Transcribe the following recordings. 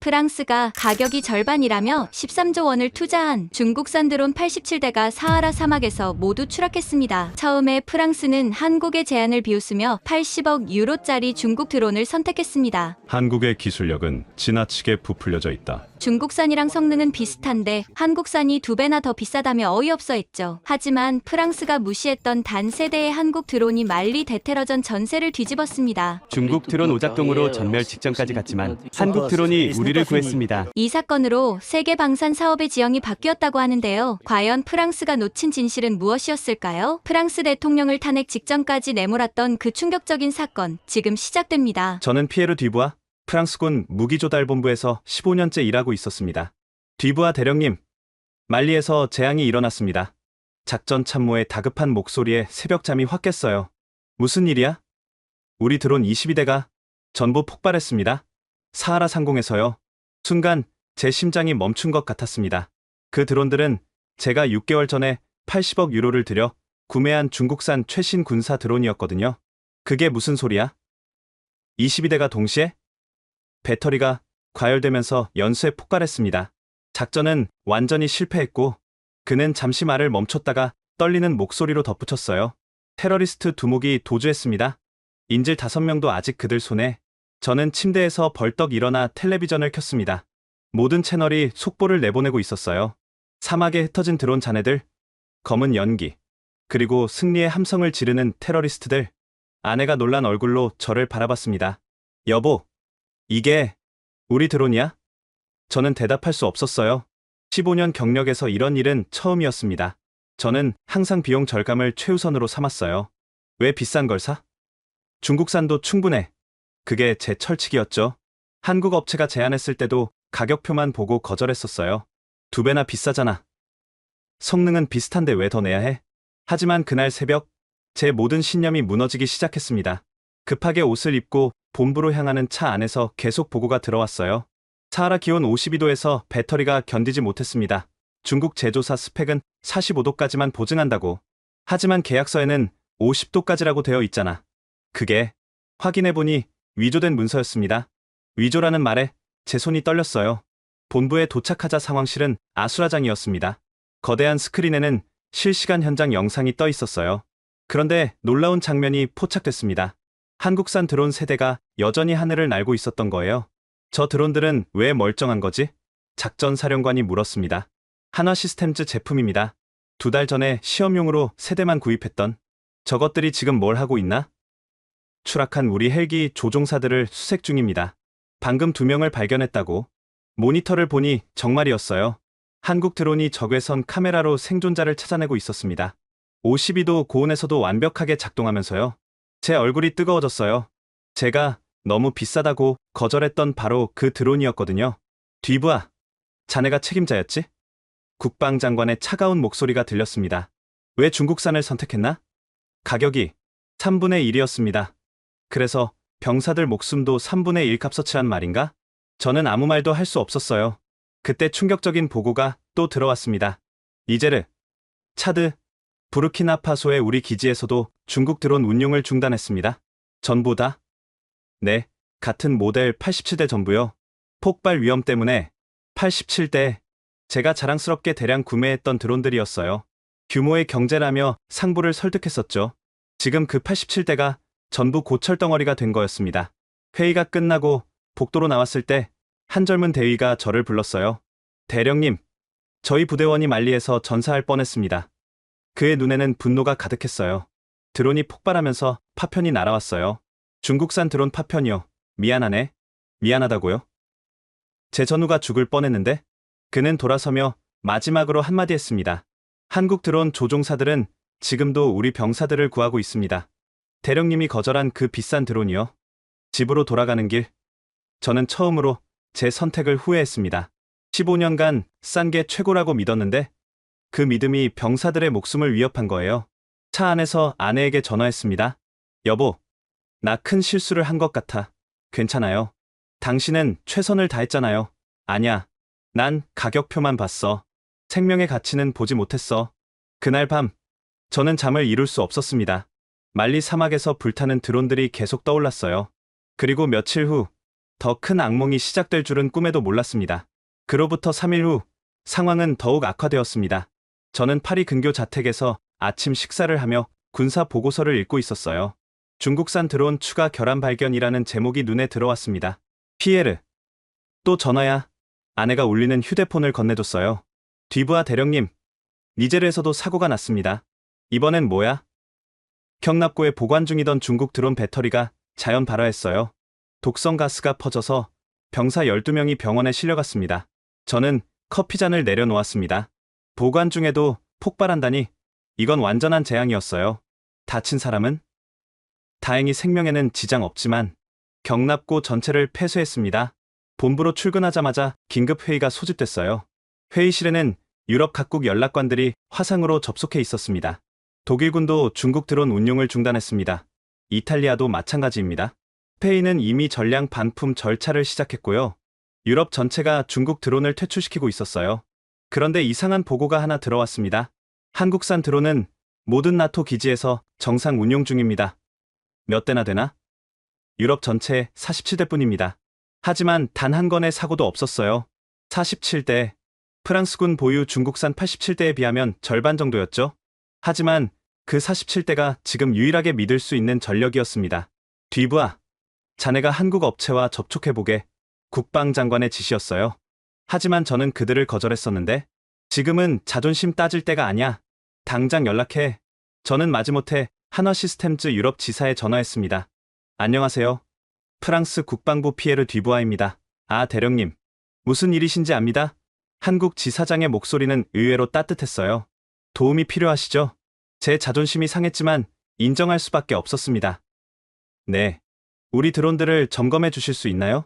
프랑스가 가격이 절반이라며 13조 원을 투자한 중국산 드론 87대가 사하라 사막에서 모두 추락했습니다. 처음에 프랑스는 한국의 제안을 비웃으며 80억 유로짜리 중국 드론을 선택했습니다. 한국의 기술력은 지나치게 부풀려져 있다. 중국산이랑 성능은 비슷한데 한국산이 2배나 더 비싸다며 어이없어 했죠. 하지만 프랑스가 무시했던 단 세대의 한국 드론이 말리 대테러전 전세를 뒤집었습니다. 중국 드론 오작동으로 전멸 직전까지 갔지만 한국 드론이 우리를 구했습니다. 이 사건으로 세계 방산 사업의 지형이 바뀌었다고 하는데요. 과연 프랑스가 놓친 진실은 무엇이었을까요? 프랑스 대통령을 탄핵 직전까지 내몰았던 그 충격적인 사건, 지금 시작됩니다. 저는 피에르 뒤부아, 프랑스군 무기조달본부에서 15년째 일하고 있었습니다. 뒤부아 대령님, 말리에서 재앙이 일어났습니다. 작전 참모의 다급한 목소리에 새벽잠이 확 깼어요. 무슨 일이야? 우리 드론 22대가 전부 폭발했습니다. 사하라 상공에서요. 순간 제 심장이 멈춘 것 같았습니다. 그 드론들은 제가 6개월 전에 80억 유로를 들여 구매한 중국산 최신 군사 드론이었거든요. 그게 무슨 소리야? 22대가 동시에? 배터리가 과열되면서 연쇄 폭발했습니다. 작전은 완전히 실패했고 그는 잠시 말을 멈췄다가 떨리는 목소리로 덧붙였어요. 테러리스트 두목이 도주했습니다. 인질 5명도 아직 그들 손에. 저는 침대에서 벌떡 일어나 텔레비전을 켰습니다. 모든 채널이 속보를 내보내고 있었어요. 사막에 흩어진 드론 잔해들, 검은 연기, 그리고 승리의 함성을 지르는 테러리스트들. 아내가 놀란 얼굴로 저를 바라봤습니다. 여보, 이게 우리 드론이야? 저는 대답할 수 없었어요. 15년 경력에서 이런 일은 처음이었습니다. 저는 항상 비용 절감을 최우선으로 삼았어요. 왜 비싼 걸 사? 중국산도 충분해. 그게 제 철칙이었죠. 한국 업체가 제안했을 때도 가격표만 보고 거절했었어요. 2배나 비싸잖아. 성능은 비슷한데 왜 더 내야 해? 하지만 그날 새벽, 제 모든 신념이 무너지기 시작했습니다. 급하게 옷을 입고 본부로 향하는 차 안에서 계속 보고가 들어왔어요. 사하라 기온 52도에서 배터리가 견디지 못했습니다. 중국 제조사 스펙은 45도까지만 보증한다고. 하지만 계약서에는 50도까지라고 되어 있잖아. 그게 확인해보니 위조된 문서였습니다. 위조라는 말에 제 손이 떨렸어요. 본부에 도착하자 상황실은 아수라장이었습니다. 거대한 스크린에는 실시간 현장 영상이 떠 있었어요. 그런데 놀라운 장면이 포착됐습니다. 한국산 드론 세대가 여전히 하늘을 날고 있었던 거예요. 저 드론들은 왜 멀쩡한 거지? 작전 사령관이 물었습니다. 한화 시스템즈 제품입니다. 2달 전에 시험용으로 세대만 구입했던. 저것들이 지금 뭘 하고 있나? 추락한 우리 헬기 조종사들을 수색 중입니다. 방금 2명을 발견했다고. 모니터를 보니 정말이었어요. 한국 드론이 적외선 카메라로 생존자를 찾아내고 있었습니다. 52도 고온에서도 완벽하게 작동하면서요. 제 얼굴이 뜨거워졌어요. 제가 너무 비싸다고 거절했던 바로 그 드론이었거든요. 뒤부아, 자네가 책임자였지? 국방장관의 차가운 목소리가 들렸습니다. 왜 중국산을 선택했나? 가격이 3분의 1이었습니다. 그래서 병사들 목숨도 3분의 1 값어치란 말인가? 저는 아무 말도 할 수 없었어요. 그때 충격적인 보고가 또 들어왔습니다. 니제르, 차드, 부르키나파소의 우리 기지에서도 중국 드론 운용을 중단했습니다. 전부 다? 네, 같은 모델 87대 전부요. 폭발 위험 때문에 87대, 제가 자랑스럽게 대량 구매했던 드론들이었어요. 규모의 경제라며 상부를 설득했었죠. 지금 그 87대가 전부 고철덩어리가 된 거였습니다. 회의가 끝나고 복도로 나왔을 때 한 젊은 대위가 저를 불렀어요. 대령님, 저희 부대원이 말리에서 전사할 뻔했습니다. 그의 눈에는 분노가 가득했어요. 드론이 폭발하면서 파편이 날아왔어요. 중국산 드론 파편이요. 미안하네. 미안하다고요? 제 전우가 죽을 뻔했는데? 그는 돌아서며 마지막으로 한마디 했습니다. 한국 드론 조종사들은 지금도 우리 병사들을 구하고 있습니다. 대령님이 거절한 그 비싼 드론이요. 집으로 돌아가는 길, 저는 처음으로 제 선택을 후회했습니다. 15년간 싼 게 최고라고 믿었는데 그 믿음이 병사들의 목숨을 위협한 거예요. 차 안에서 아내에게 전화했습니다. 여보, 나 큰 실수를 한 것 같아. 괜찮아요. 당신은 최선을 다했잖아요. 아냐, 난 가격표만 봤어. 생명의 가치는 보지 못했어. 그날 밤, 저는 잠을 이룰 수 없었습니다. 말리 사막에서 불타는 드론들이 계속 떠올랐어요. 그리고 며칠 후, 더 큰 악몽이 시작될 줄은 꿈에도 몰랐습니다. 그로부터 3일 후 상황은 더욱 악화되었습니다. 저는 파리 근교 자택에서 아침 식사를 하며 군사 보고서를 읽고 있었어요. 중국산 드론 추가 결함 발견이라는 제목이 눈에 들어왔습니다. 피에르. 또 전화야. 아내가 울리는 휴대폰을 건네줬어요. 뒤부하 대령님. 니제르에서도 사고가 났습니다. 이번엔 뭐야? 경납고에 보관 중이던 중국 드론 배터리가 자연 발화했어요. 독성 가스가 퍼져서 병사 12명이 병원에 실려갔습니다. 저는 커피잔을 내려놓았습니다. 보관 중에도 폭발한다니 이건 완전한 재앙이었어요. 다친 사람은? 다행히 생명에는 지장 없지만 경납고 전체를 폐쇄했습니다. 본부로 출근하자마자 긴급회의가 소집됐어요. 회의실에는 유럽 각국 연락관들이 화상으로 접속해 있었습니다. 독일군도 중국 드론 운용을 중단했습니다. 이탈리아도 마찬가지입니다. 스페인은 이미 전량 반품 절차를 시작했고요. 유럽 전체가 중국 드론을 퇴출시키고 있었어요. 그런데 이상한 보고가 하나 들어왔습니다. 한국산 드론은 모든 나토 기지에서 정상 운용 중입니다. 몇 대나 되나? 유럽 전체에 47대뿐입니다. 하지만 단 한 건의 사고도 없었어요. 47대. 프랑스군 보유 중국산 87대에 비하면 절반 정도였죠. 하지만 그 47대가 지금 유일하게 믿을 수 있는 전력이었습니다. 뒤부하. 자네가 한국 업체와 접촉해보게 국방장관의 지시였어요. 하지만 저는 그들을 거절했었는데 지금은 자존심 따질 때가 아니야. 당장 연락해. 저는 마지못해 한화시스템즈 유럽 지사에 전화했습니다. 안녕하세요. 프랑스 국방부 피에르 뒤부하입니다. 아, 대령님. 무슨 일이신지 압니다. 한국 지사장의 목소리는 의외로 따뜻했어요. 도움이 필요하시죠? 제 자존심이 상했지만 인정할 수밖에 없었습니다. 네. 우리 드론들을 점검해 주실 수 있나요?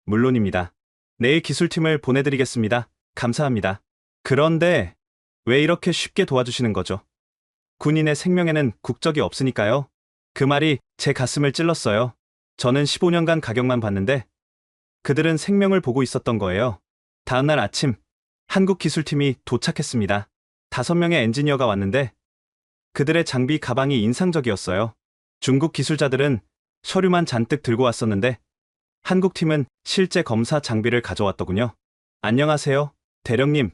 물론입니다. 내일 기술팀을 보내드리겠습니다. 감사합니다. 그런데 왜 이렇게 쉽게 도와주시는 거죠? 군인의 생명에는 국적이 없으니까요. 그 말이 제 가슴을 찔렀어요. 저는 15년간 가격만 봤는데 그들은 생명을 보고 있었던 거예요. 다음날 아침 한국 기술팀이 도착했습니다. 5명의 엔지니어가 왔는데 그들의 장비 가방이 인상적이었어요. 중국 기술자들은 서류만 잔뜩 들고 왔었는데 한국 팀은 실제 검사 장비를 가져왔더군요. 안녕하세요, 대령님.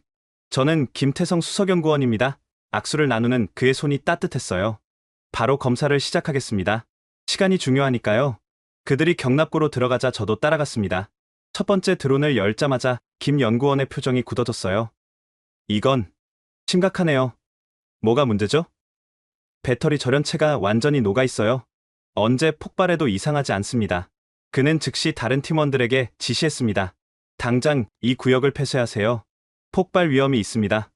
저는 김태성 수석연구원입니다. 악수를 나누는 그의 손이 따뜻했어요. 바로 검사를 시작하겠습니다. 시간이 중요하니까요. 그들이 경납고로 들어가자 저도 따라갔습니다. 첫 번째 드론을 열자마자 김 연구원의 표정이 굳어졌어요. 이건 심각하네요. 뭐가 문제죠? 배터리 절연체가 완전히 녹아있어요. 언제 폭발해도 이상하지 않습니다. 그는 즉시 다른 팀원들에게 지시했습니다. 당장 이 구역을 폐쇄하세요. 폭발 위험이 있습니다.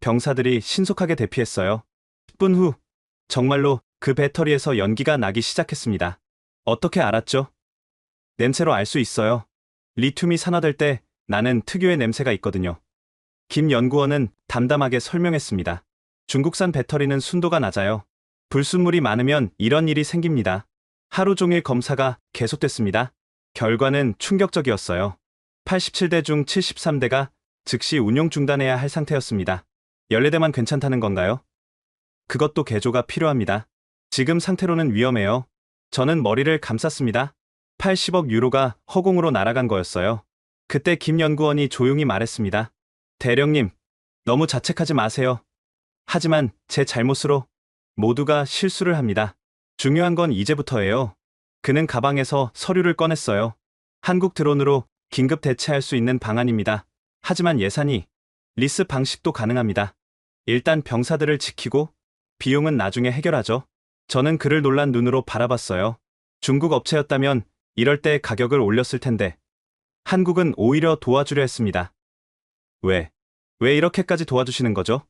병사들이 신속하게 대피했어요. 10분 후 정말로 그 배터리에서 연기가 나기 시작했습니다. 어떻게 알았죠? 냄새로 알 수 있어요. 리튬이 산화될 때 나는 특유의 냄새가 있거든요. 김 연구원은 담담하게 설명했습니다. 중국산 배터리는 순도가 낮아요. 불순물이 많으면 이런 일이 생깁니다. 하루 종일 검사가 계속됐습니다. 결과는 충격적이었어요. 87대 중 73대가 즉시 운용 중단해야 할 상태였습니다. 14대만 괜찮다는 건가요? 그것도 개조가 필요합니다. 지금 상태로는 위험해요. 저는 머리를 감쌌습니다. 80억 유로가 허공으로 날아간 거였어요. 그때 김 연구원이 조용히 말했습니다. 대령님, 너무 자책하지 마세요. 하지만 제 잘못으로 모두가 실수를 합니다. 중요한 건 이제부터예요. 그는 가방에서 서류를 꺼냈어요. 한국 드론으로 긴급 대체할 수 있는 방안입니다. 하지만 예산이 리스 방식도 가능합니다. 일단 병사들을 지키고 비용은 나중에 해결하죠. 저는 그를 놀란 눈으로 바라봤어요. 중국 업체였다면 이럴 때 가격을 올렸을 텐데 한국은 오히려 도와주려 했습니다. 왜 이렇게까지 도와주시는 거죠?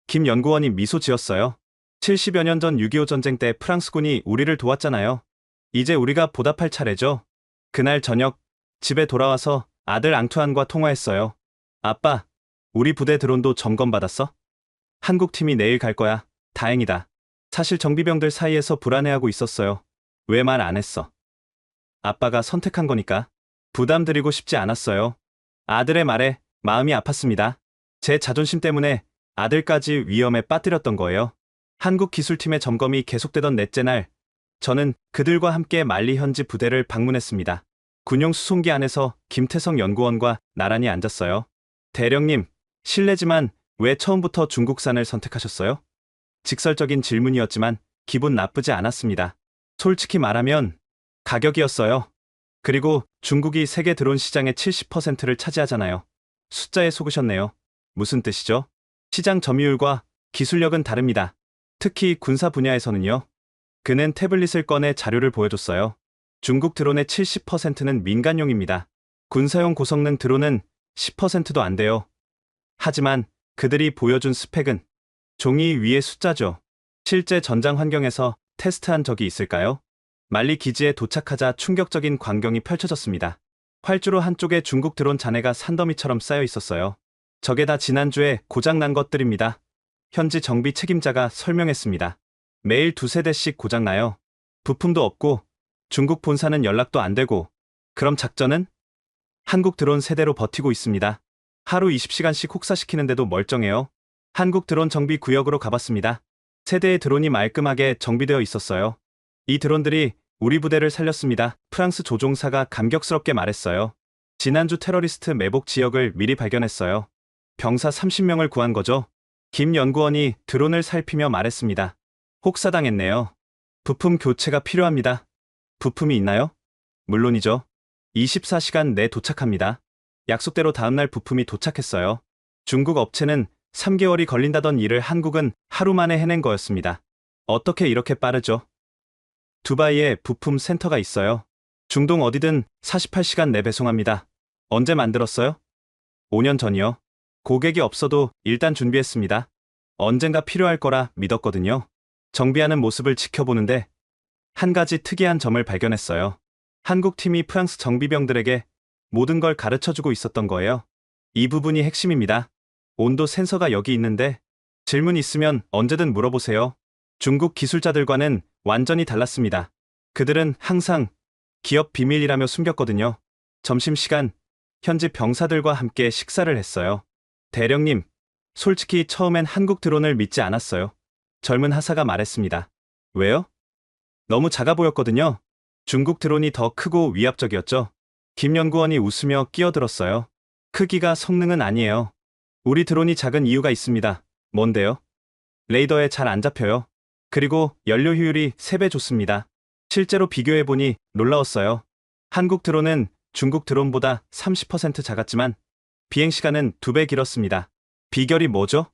김 연구원이 미소 지었어요. 70여 년 전 6.25 전쟁 때 프랑스군이 우리를 도왔잖아요. 이제 우리가 보답할 차례죠. 그날 저녁 집에 돌아와서 아들 앙투안과 통화했어요. 아빠, 우리 부대 드론도 점검받았어? 한국 팀이 내일 갈 거야. 다행이다. 사실 정비병들 사이에서 불안해하고 있었어요. 왜 말 안 했어? 아빠가 선택한 거니까. 부담드리고 싶지 않았어요. 아들의 말에 마음이 아팠습니다. 제 자존심 때문에 아들까지 위험에 빠뜨렸던 거예요. 한국 기술팀의 점검이 계속되던 넷째 날, 저는 그들과 함께 말리 현지 부대를 방문했습니다. 군용 수송기 안에서 김태성 연구원과 나란히 앉았어요. 대령님, 실례지만 왜 처음부터 중국산을 선택하셨어요? 직설적인 질문이었지만 기분 나쁘지 않았습니다. 솔직히 말하면 가격이었어요. 그리고 중국이 세계 드론 시장의 70%를 차지하잖아요. 숫자에 속으셨네요. 무슨 뜻이죠? 시장 점유율과 기술력은 다릅니다. 특히 군사 분야에서는요. 그는 태블릿을 꺼내 자료를 보여줬어요. 중국 드론의 70%는 민간용입니다. 군사용 고성능 드론은 10%도 안 돼요. 하지만 그들이 보여준 스펙은 종이 위의 숫자죠. 실제 전장 환경에서 테스트한 적이 있을까요? 말리 기지에 도착하자 충격적인 광경이 펼쳐졌습니다. 활주로 한쪽에 중국 드론 잔해가 산더미처럼 쌓여 있었어요. 저게 다 지난주에 고장난 것들입니다. 현지 정비 책임자가 설명했습니다. 매일 두세 대씩 고장나요. 부품도 없고 중국 본사는 연락도 안 되고. 그럼 작전은? 한국 드론 세대로 버티고 있습니다. 하루 20시간씩 혹사시키는데도 멀쩡해요. 한국 드론 정비 구역으로 가봤습니다. 세대의 드론이 말끔하게 정비되어 있었어요. 이 드론들이 우리 부대를 살렸습니다. 프랑스 조종사가 감격스럽게 말했어요. 지난주 테러리스트 매복 지역을 미리 발견했어요. 병사 30명을 구한 거죠. 김 연구원이 드론을 살피며 말했습니다. 혹사당했네요. 부품 교체가 필요합니다. 부품이 있나요? 물론이죠. 24시간 내 도착합니다. 약속대로 다음날 부품이 도착했어요. 중국 업체는 3개월이 걸린다던 일을 한국은 하루 만에 해낸 거였습니다. 어떻게 이렇게 빠르죠? 두바이에 부품 센터가 있어요. 중동 어디든 48시간 내 배송합니다. 언제 만들었어요? 5년 전이요. 고객이 없어도 일단 준비했습니다. 언젠가 필요할 거라 믿었거든요. 정비하는 모습을 지켜보는데 한 가지 특이한 점을 발견했어요. 한국 팀이 프랑스 정비병들에게 모든 걸 가르쳐주고 있었던 거예요. 이 부분이 핵심입니다. 온도 센서가 여기 있는데 질문 있으면 언제든 물어보세요. 중국 기술자들과는 완전히 달랐습니다. 그들은 항상 기업 비밀이라며 숨겼거든요. 점심시간 현지 병사들과 함께 식사를 했어요. 대령님, 솔직히 처음엔 한국 드론을 믿지 않았어요. 젊은 하사가 말했습니다. 왜요? 너무 작아 보였거든요. 중국 드론이 더 크고 위압적이었죠. 김 연구원이 웃으며 끼어들었어요. 크기가 성능은 아니에요. 우리 드론이 작은 이유가 있습니다. 뭔데요? 레이더에 잘 안 잡혀요. 그리고 연료 효율이 3배 좋습니다. 실제로 비교해보니 놀라웠어요. 한국 드론은 중국 드론보다 30% 작았지만 비행시간은 2배 길었습니다. 비결이 뭐죠?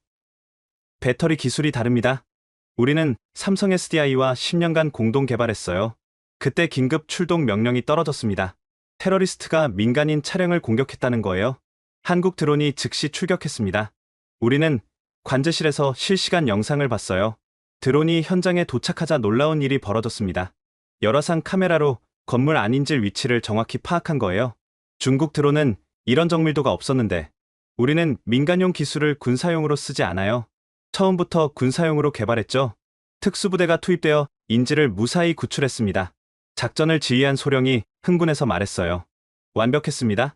배터리 기술이 다릅니다. 우리는 삼성 SDI와 10년간 공동 개발했어요. 그때 긴급 출동 명령이 떨어졌습니다. 테러리스트가 민간인 차량을 공격했다는 거예요. 한국 드론이 즉시 출격했습니다. 우리는 관제실에서 실시간 영상을 봤어요. 드론이 현장에 도착하자 놀라운 일이 벌어졌습니다. 열화상 카메라로 건물 안인질 위치를 정확히 파악한 거예요. 중국 드론은 이런 정밀도가 없었는데 우리는 민간용 기술을 군사용으로 쓰지 않아요. 처음부터 군사용으로 개발했죠. 특수부대가 투입되어 인질을 무사히 구출했습니다. 작전을 지휘한 소령이 흥분해서 말했어요. 완벽했습니다.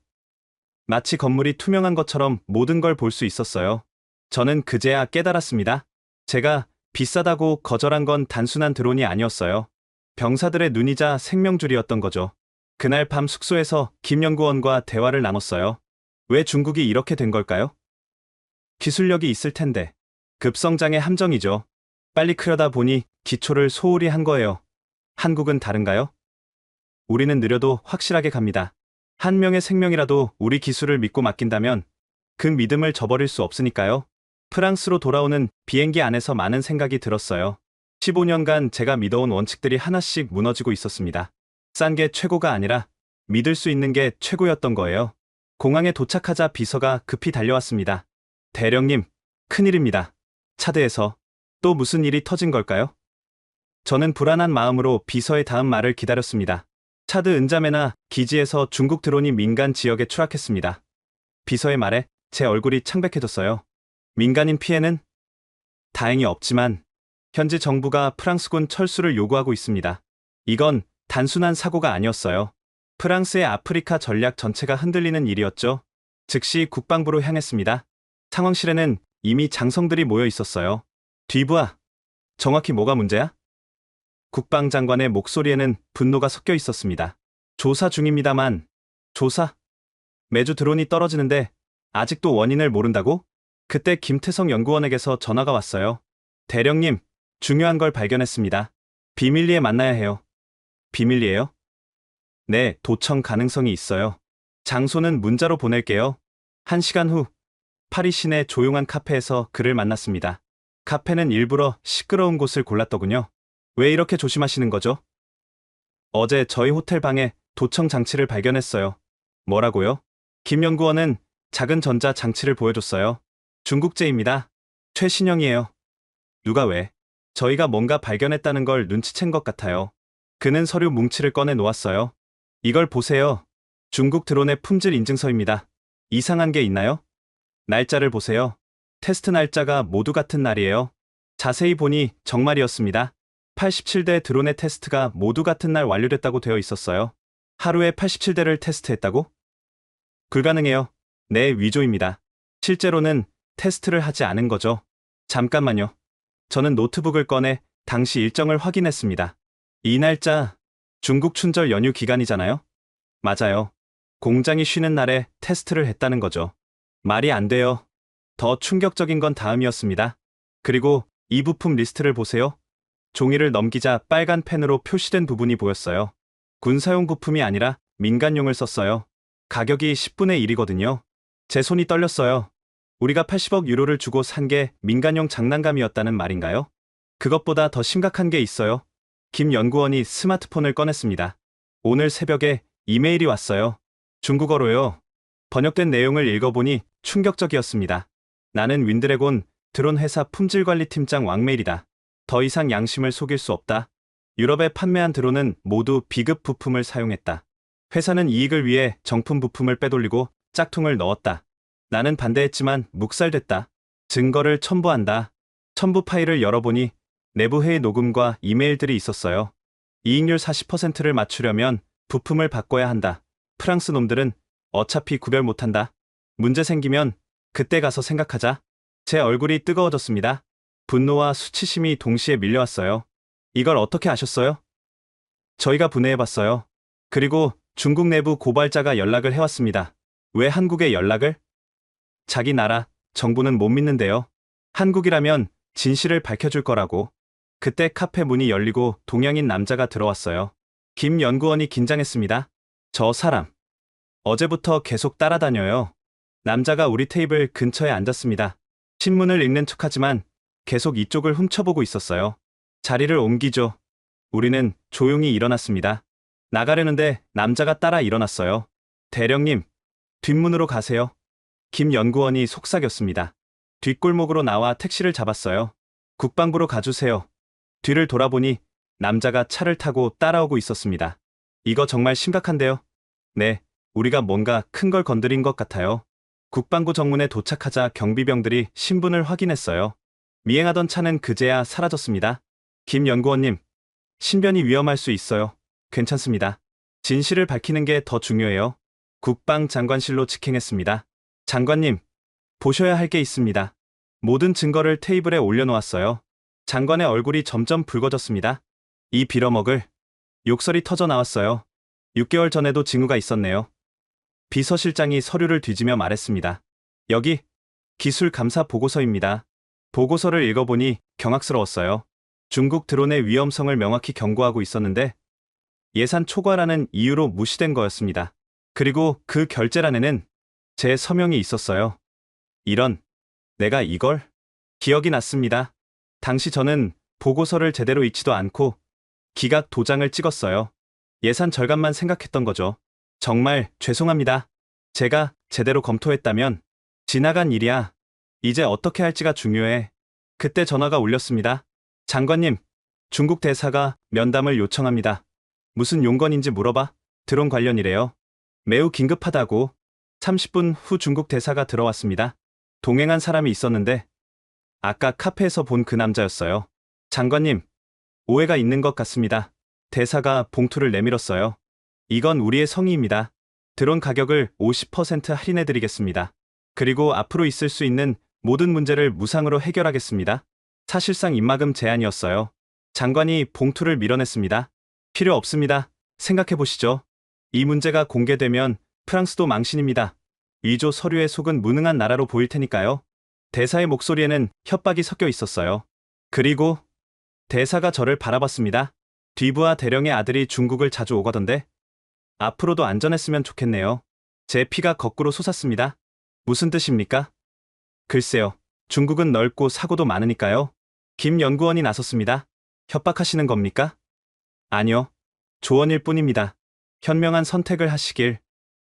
마치 건물이 투명한 것처럼 모든 걸 볼 수 있었어요. 저는 그제야 깨달았습니다. 제가 비싸다고 거절한 건 단순한 드론이 아니었어요. 병사들의 눈이자 생명줄이었던 거죠. 그날 밤 숙소에서 김 연구원과 대화를 나눴어요. 왜 중국이 이렇게 된 걸까요? 기술력이 있을 텐데. 급성장의 함정이죠. 빨리 크려다 보니 기초를 소홀히 한 거예요. 한국은 다른가요? 우리는 느려도 확실하게 갑니다. 한 명의 생명이라도 우리 기술을 믿고 맡긴다면 그 믿음을 저버릴 수 없으니까요. 프랑스로 돌아오는 비행기 안에서 많은 생각이 들었어요. 15년간 제가 믿어온 원칙들이 하나씩 무너지고 있었습니다. 싼 게 최고가 아니라 믿을 수 있는 게 최고였던 거예요. 공항에 도착하자 비서가 급히 달려왔습니다. 대령님, 큰일입니다. 차드에서 또 무슨 일이 터진 걸까요? 저는 불안한 마음으로 비서의 다음 말을 기다렸습니다. 차드 은자메나 기지에서 중국 드론이 민간 지역에 추락했습니다. 비서의 말에 제 얼굴이 창백해졌어요. 민간인 피해는? 다행히 없지만 현지 정부가 프랑스군 철수를 요구하고 있습니다. 이건 단순한 사고가 아니었어요. 프랑스의 아프리카 전략 전체가 흔들리는 일이었죠. 즉시 국방부로 향했습니다. 상황실에는 이미 장성들이 모여 있었어요. 뒤부하, 정확히 뭐가 문제야? 국방장관의 목소리에는 분노가 섞여 있었습니다. 조사 중입니다만 조사? 매주 드론이 떨어지는데 아직도 원인을 모른다고? 그때 김태성 연구원에게서 전화가 왔어요. 대령님, 중요한 걸 발견했습니다. 비밀리에 만나야 해요. 비밀리에요? 네, 도청 가능성이 있어요. 장소는 문자로 보낼게요. 1시간 후, 파리 시내 조용한 카페에서 그를 만났습니다. 카페는 일부러 시끄러운 곳을 골랐더군요. 왜 이렇게 조심하시는 거죠? 어제 저희 호텔 방에 도청 장치를 발견했어요. 뭐라고요? 김 연구원은 작은 전자 장치를 보여줬어요. 중국제입니다. 최신형이에요. 누가 왜? 저희가 뭔가 발견했다는 걸 눈치챈 것 같아요. 그는 서류 뭉치를 꺼내 놓았어요. 이걸 보세요. 중국 드론의 품질 인증서입니다. 이상한 게 있나요? 날짜를 보세요. 테스트 날짜가 모두 같은 날이에요. 자세히 보니 정말이었습니다. 87대 드론의 테스트가 모두 같은 날 완료됐다고 되어 있었어요. 하루에 87대를 테스트했다고? 불가능해요. 네, 위조입니다. 실제로는 테스트를 하지 않은 거죠. 잠깐만요. 저는 노트북을 꺼내 당시 일정을 확인했습니다. 이 날짜, 중국 춘절 연휴 기간이잖아요? 맞아요. 공장이 쉬는 날에 테스트를 했다는 거죠. 말이 안 돼요. 더 충격적인 건 다음이었습니다. 그리고 이 부품 리스트를 보세요. 종이를 넘기자 빨간 펜으로 표시된 부분이 보였어요. 군사용 부품이 아니라 민간용을 썼어요. 가격이 10분의 1이거든요. 제 손이 떨렸어요. 우리가 80억 유로를 주고 산 게 민간용 장난감이었다는 말인가요? 그것보다 더 심각한 게 있어요. 김 연구원이 스마트폰을 꺼냈습니다. 오늘 새벽에 이메일이 왔어요. 중국어로요. 번역된 내용을 읽어보니 충격적이었습니다. 나는 윈드래곤 드론 회사 품질관리팀장 왕메일이다. 더 이상 양심을 속일 수 없다. 유럽에 판매한 드론은 모두 비급 부품을 사용했다. 회사는 이익을 위해 정품 부품을 빼돌리고 짝퉁을 넣었다. 나는 반대했지만 묵살됐다. 증거를 첨부한다. 첨부 파일을 열어보니 내부 회의 녹음과 이메일들이 있었어요. 이익률 40%를 맞추려면 부품을 바꿔야 한다. 프랑스 놈들은 어차피 구별 못한다. 문제 생기면 그때 가서 생각하자. 제 얼굴이 뜨거워졌습니다. 분노와 수치심이 동시에 밀려왔어요. 이걸 어떻게 아셨어요? 저희가 분해해봤어요. 그리고 중국 내부 고발자가 연락을 해왔습니다. 왜 한국에 연락을? 자기 나라, 정부는 못 믿는데요. 한국이라면 진실을 밝혀줄 거라고. 그때 카페 문이 열리고 동양인 남자가 들어왔어요. 김 연구원이 긴장했습니다. 저 사람. 어제부터 계속 따라다녀요. 남자가 우리 테이블 근처에 앉았습니다. 신문을 읽는 척하지만 계속 이쪽을 훔쳐보고 있었어요. 자리를 옮기죠. 우리는 조용히 일어났습니다. 나가려는데 남자가 따라 일어났어요. 대령님, 뒷문으로 가세요. 김 연구원이 속삭였습니다. 뒷골목으로 나와 택시를 잡았어요. 국방부로 가주세요. 뒤를 돌아보니 남자가 차를 타고 따라오고 있었습니다. 이거 정말 심각한데요? 네, 우리가 뭔가 큰 걸 건드린 것 같아요. 국방부 정문에 도착하자 경비병들이 신분을 확인했어요. 미행하던 차는 그제야 사라졌습니다. 김 연구원님, 신변이 위험할 수 있어요. 괜찮습니다. 진실을 밝히는 게 더 중요해요. 국방장관실로 직행했습니다. 장관님, 보셔야 할 게 있습니다. 모든 증거를 테이블에 올려놓았어요. 장관의 얼굴이 점점 붉어졌습니다. 이 빌어먹을. 욕설이 터져 나왔어요. 6개월 전에도 징후가 있었네요. 비서실장이 서류를 뒤지며 말했습니다. 여기 기술 감사 보고서입니다. 보고서를 읽어보니 경악스러웠어요. 중국 드론의 위험성을 명확히 경고하고 있었는데 예산 초과라는 이유로 무시된 거였습니다. 그리고 그 결재란에는 제 서명이 있었어요. 내가 이걸? 기억이 났습니다. 당시 저는 보고서를 제대로 읽지도 않고 기각 도장을 찍었어요. 예산 절감만 생각했던 거죠. 정말 죄송합니다. 제가 제대로 검토했다면 지나간 일이야. 이제 어떻게 할지가 중요해. 그때 전화가 울렸습니다. 장관님, 중국 대사가 면담을 요청합니다. 무슨 용건인지 물어봐. 드론 관련이래요. 매우 긴급하다고. 30분 후 중국 대사가 들어왔습니다. 동행한 사람이 있었는데 아까 카페에서 본 그 남자였어요. 장관님, 오해가 있는 것 같습니다. 대사가 봉투를 내밀었어요. 이건 우리의 성의입니다. 드론 가격을 50% 할인해드리겠습니다. 그리고 앞으로 있을 수 있는 모든 문제를 무상으로 해결하겠습니다. 사실상 입막음 제안이었어요. 장관이 봉투를 밀어냈습니다. 필요 없습니다. 생각해보시죠. 이 문제가 공개되면 프랑스도 망신입니다. 위조 서류에 속은 무능한 나라로 보일 테니까요. 대사의 목소리에는 협박이 섞여 있었어요. 그리고 대사가 저를 바라봤습니다. 뒤부하 대령의 아들이 중국을 자주 오거던데 앞으로도 안전했으면 좋겠네요. 제 피가 거꾸로 솟았습니다. 무슨 뜻입니까? 글쎄요. 중국은 넓고 사고도 많으니까요. 김 연구원이 나섰습니다. 협박하시는 겁니까? 아니요. 조언일 뿐입니다. 현명한 선택을 하시길.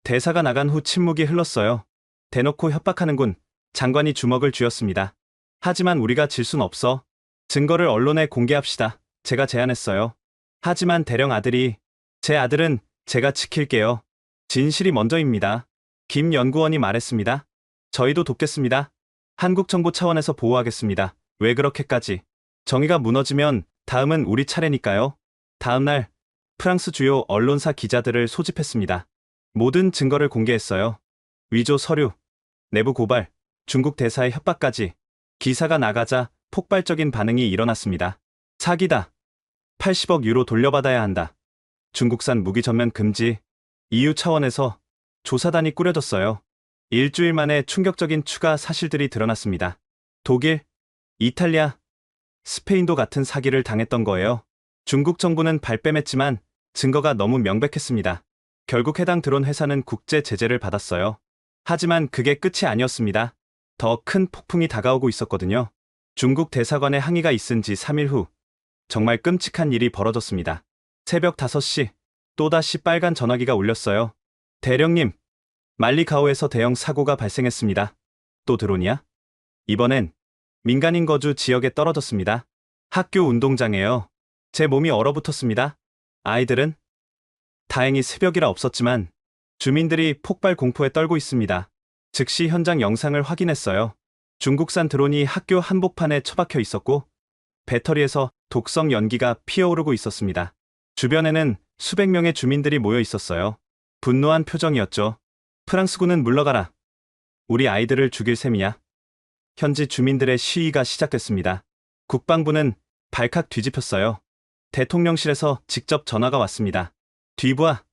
대사가 나간 후 침묵이 흘렀어요. 대놓고 협박하는군. 장관이 주먹을 쥐었습니다. 하지만 우리가 질 순 없어. 증거를 언론에 공개합시다. 제가 제안했어요. 하지만 대령 아들이, 제 아들은 제가 지킬게요. 진실이 먼저입니다. 김 연구원이 말했습니다. 저희도 돕겠습니다. 한국 정부 차원에서 보호하겠습니다. 왜 그렇게까지? 정의가 무너지면 다음은 우리 차례니까요. 다음 날 프랑스 주요 언론사 기자들을 소집했습니다. 모든 증거를 공개했어요. 위조 서류, 내부 고발, 중국 대사의 협박까지. 기사가 나가자 폭발적인 반응이 일어났습니다. 사기다. 80억 유로 돌려받아야 한다. 중국산 무기 전면 금지. EU 차원에서 조사단이 꾸려졌어요. 일주일 만에 충격적인 추가 사실들이 드러났습니다. 독일, 이탈리아, 스페인도 같은 사기를 당했던 거예요. 중국 정부는 발뺌했지만 증거가 너무 명백했습니다. 결국 해당 드론 회사는 국제 제재를 받았어요. 하지만 그게 끝이 아니었습니다. 더 큰 폭풍이 다가오고 있었거든요. 중국 대사관에 항의가 있은 지 3일 후 정말 끔찍한 일이 벌어졌습니다. 새벽 5시 또다시 빨간 전화기가 울렸어요. 대령님, 말리가오에서 대형 사고가 발생했습니다. 또 드론이야? 이번엔 민간인 거주 지역에 떨어졌습니다. 학교 운동장에요. 제 몸이 얼어붙었습니다. 아이들은? 다행히 새벽이라 없었지만 주민들이 폭발 공포에 떨고 있습니다. 즉시 현장 영상을 확인했어요. 중국산 드론이 학교 한복판에 처박혀 있었고 배터리에서 독성 연기가 피어오르고 있었습니다. 주변에는 수백 명의 주민들이 모여 있었어요. 분노한 표정이었죠. 프랑스군은 물러가라. 우리 아이들을 죽일 셈이야. 현지 주민들의 시위가 시작됐습니다. 국방부는 발칵 뒤집혔어요. 대통령실에서 직접 전화가 왔습니다. 뒤부하,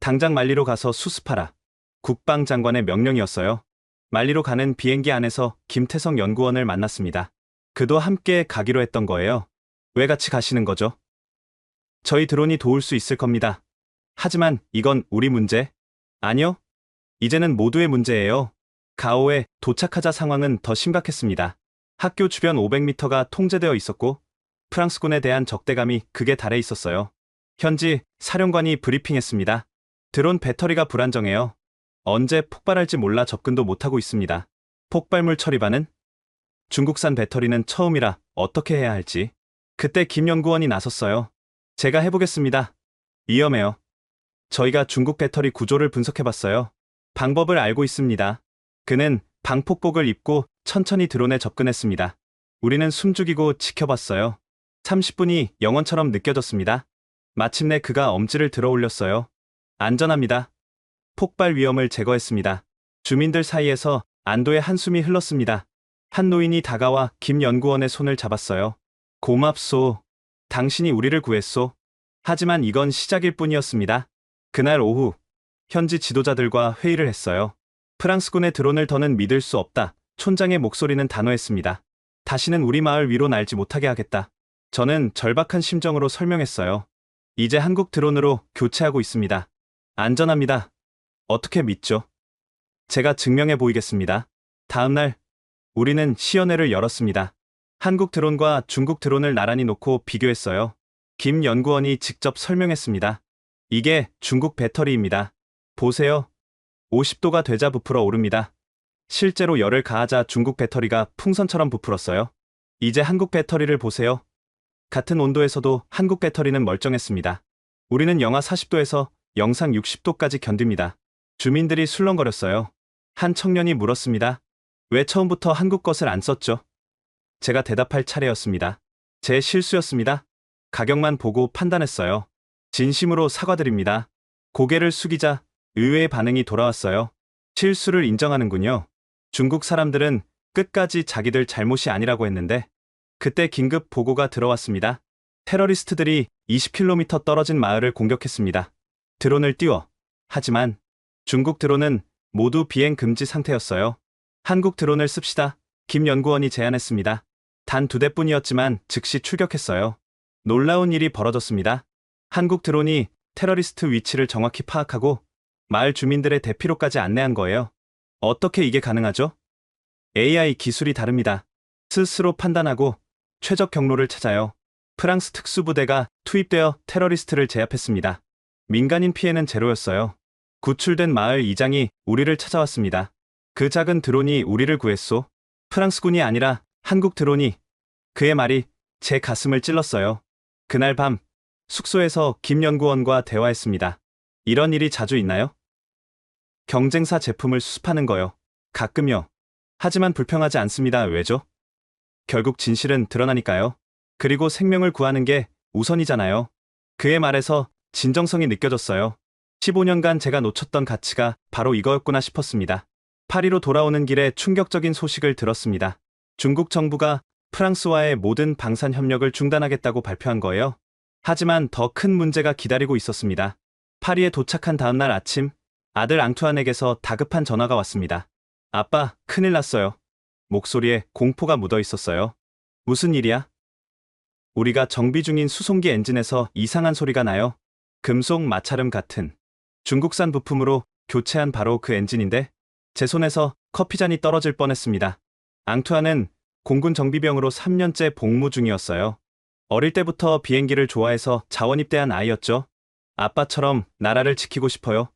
당장 말리로 가서 수습하라. 국방장관의 명령이었어요. 말리로 가는 비행기 안에서 김태성 연구원을 만났습니다. 그도 함께 가기로 했던 거예요. 왜 같이 가시는 거죠? 저희 드론이 도울 수 있을 겁니다. 하지만 이건 우리 문제? 아니요. 이제는 모두의 문제예요. 가오에 도착하자 상황은 더 심각했습니다. 학교 주변 500m가 통제되어 있었고 프랑스군에 대한 적대감이 극에 달해 있었어요. 현지 사령관이 브리핑했습니다. 드론 배터리가 불안정해요. 언제 폭발할지 몰라 접근도 못하고 있습니다. 폭발물 처리반은? 중국산 배터리는 처음이라 어떻게 해야 할지. 그때 김 연구원이 나섰어요. 제가 해보겠습니다. 위험해요. 저희가 중국 배터리 구조를 분석해봤어요. 방법을 알고 있습니다. 그는 방폭복을 입고 천천히 드론에 접근했습니다. 우리는 숨죽이고 지켜봤어요. 30분이 영원처럼 느껴졌습니다. 마침내 그가 엄지를 들어 올렸어요. 안전합니다. 폭발 위험을 제거했습니다. 주민들 사이에서 안도의 한숨이 흘렀습니다. 한 노인이 다가와 김 연구원의 손을 잡았어요. 고맙소. 당신이 우리를 구했소. 하지만 이건 시작일 뿐이었습니다. 그날 오후 현지 지도자들과 회의를 했어요. 프랑스군의 드론을 더는 믿을 수 없다. 촌장의 목소리는 단호했습니다. 다시는 우리 마을 위로 날지 못하게 하겠다. 저는 절박한 심정으로 설명했어요. 이제 한국 드론으로 교체하고 있습니다. 안전합니다. 어떻게 믿죠? 제가 증명해 보이겠습니다. 다음 날 우리는 시연회를 열었습니다. 한국 드론과 중국 드론을 나란히 놓고 비교했어요. 김 연구원이 직접 설명했습니다. 이게 중국 배터리입니다. 보세요. 50도가 되자 부풀어 오릅니다. 실제로 열을 가하자 중국 배터리가 풍선처럼 부풀었어요. 이제 한국 배터리를 보세요. 같은 온도에서도 한국 배터리는 멀쩡했습니다. 우리는 영하 40도에서 영상 60도까지 견딥니다. 주민들이 술렁거렸어요. 한 청년이 물었습니다. 왜 처음부터 한국 것을 안 썼죠? 제가 대답할 차례였습니다. 제 실수였습니다. 가격만 보고 판단했어요. 진심으로 사과드립니다. 고개를 숙이자 의외의 반응이 돌아왔어요. 실수를 인정하는군요. 중국 사람들은 끝까지 자기들 잘못이 아니라고 했는데 그때 긴급 보고가 들어왔습니다. 테러리스트들이 20km 떨어진 마을을 공격했습니다. 드론을 띄워. 하지만 중국 드론은 모두 비행 금지 상태였어요. 한국 드론을 씁시다. 김 연구원이 제안했습니다. 단 2대뿐이었지만 즉시 출격했어요. 놀라운 일이 벌어졌습니다. 한국 드론이 테러리스트 위치를 정확히 파악하고 마을 주민들의 대피로까지 안내한 거예요. 어떻게 이게 가능하죠? AI 기술이 다릅니다. 스스로 판단하고 최적 경로를 찾아요. 프랑스 특수부대가 투입되어 테러리스트를 제압했습니다. 민간인 피해는 제로였어요. 구출된 마을 이장이 우리를 찾아왔습니다. 그 작은 드론이 우리를 구했소. 프랑스군이 아니라 한국 드론이. 그의 말이 제 가슴을 찔렀어요. 그날 밤 숙소에서 김 연구원과 대화했습니다. 이런 일이 자주 있나요? 경쟁사 제품을 수습하는 거요. 가끔요. 하지만 불평하지 않습니다. 왜죠? 결국 진실은 드러나니까요. 그리고 생명을 구하는 게 우선이잖아요. 그의 말에서 진정성이 느껴졌어요. 15년간 제가 놓쳤던 가치가 바로 이거였구나 싶었습니다. 파리로 돌아오는 길에 충격적인 소식을 들었습니다. 중국 정부가 프랑스와의 모든 방산 협력을 중단하겠다고 발표한 거예요. 하지만 더 큰 문제가 기다리고 있었습니다. 파리에 도착한 다음날 아침, 아들 앙투안에게서 다급한 전화가 왔습니다. 아빠, 큰일 났어요. 목소리에 공포가 묻어 있었어요. 무슨 일이야? 우리가 정비 중인 수송기 엔진에서 이상한 소리가 나요. 금속 마찰음 같은. 중국산 부품으로 교체한 바로 그 엔진인데 제 손에서 커피잔이 떨어질 뻔했습니다. 앙투안은 공군 정비병으로 3년째 복무 중이었어요. 어릴 때부터 비행기를 좋아해서 자원 입대한 아이였죠. 아빠처럼 나라를 지키고 싶어요.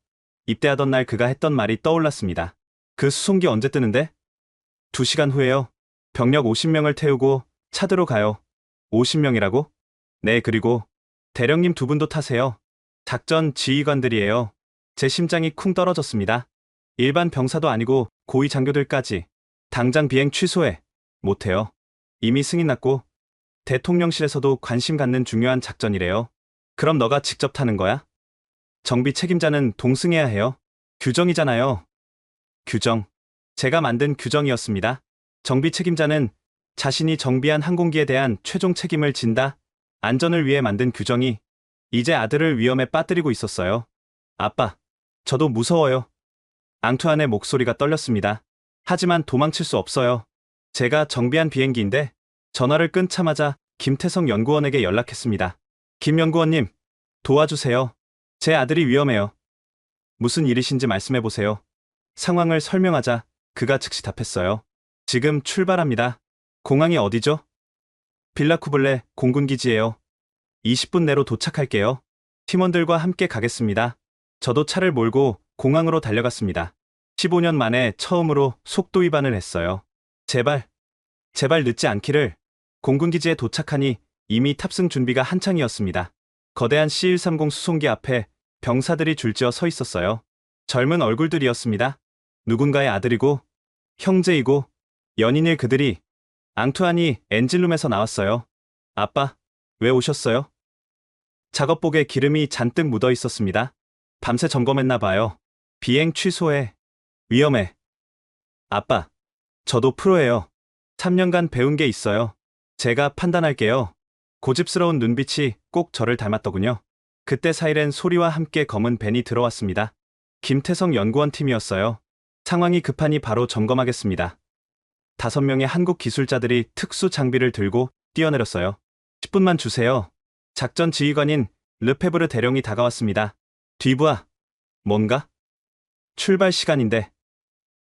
입대하던 날 그가 했던 말이 떠올랐습니다. 그 수송기 언제 뜨는데? 2시간 후에요. 병력 50명을 태우고 차드로 가요. 50명이라고? 네, 그리고 대령님 2분도 타세요. 작전 지휘관들이에요. 제 심장이 쿵 떨어졌습니다. 일반 병사도 아니고 고위 장교들까지. 당장 비행 취소해. 못해요. 이미 승인 났고 대통령실에서도 관심 갖는 중요한 작전이래요. 그럼 너가 직접 타는 거야? 정비 책임자는 동승해야 해요. 규정이잖아요. 규정. 제가 만든 규정이었습니다. 정비 책임자는 자신이 정비한 항공기에 대한 최종 책임을 진다. 안전을 위해 만든 규정이 이제 아들을 위험에 빠뜨리고 있었어요. 아빠, 저도 무서워요. 앙투안의 목소리가 떨렸습니다. 하지만 도망칠 수 없어요. 제가 정비한 비행기인데 전화를 끊자마자 김태성 연구원에게 연락했습니다. 김 연구원님, 도와주세요. 제 아들이 위험해요. 무슨 일이신지 말씀해보세요. 상황을 설명하자 그가 즉시 답했어요. 지금 출발합니다. 공항이 어디죠? 빌라쿠블레 공군기지예요. 20분 내로 도착할게요. 팀원들과 함께 가겠습니다. 저도 차를 몰고 공항으로 달려갔습니다. 15년 만에 처음으로 속도 위반을 했어요. 제발 늦지 않기를. 공군기지에 도착하니 이미 탑승 준비가 한창이었습니다. 거대한 C-130 수송기 앞에 병사들이 줄지어 서 있었어요. 젊은 얼굴들이었습니다. 누군가의 아들이고 형제이고 연인일 그들이. 앙투안이 엔진룸에서 나왔어요. 아빠, 왜 오셨어요? 작업복에 기름이 잔뜩 묻어 있었습니다. 밤새 점검했나 봐요. 비행 취소해. 위험해. 아빠, 저도 프로예요. 3년간 배운 게 있어요. 제가 판단할게요. 고집스러운 눈빛이 꼭 저를 닮았더군요. 그때 사이렌 소리와 함께 검은 밴이 들어왔습니다. 김태성 연구원 팀이었어요. 상황이 급하니 바로 점검하겠습니다. 5명의 한국 기술자들이 특수 장비를 들고 뛰어내렸어요. 10분만 주세요. 작전 지휘관인 르페브르 대령이 다가왔습니다. 뒤부하. 뭔가? 출발 시간인데.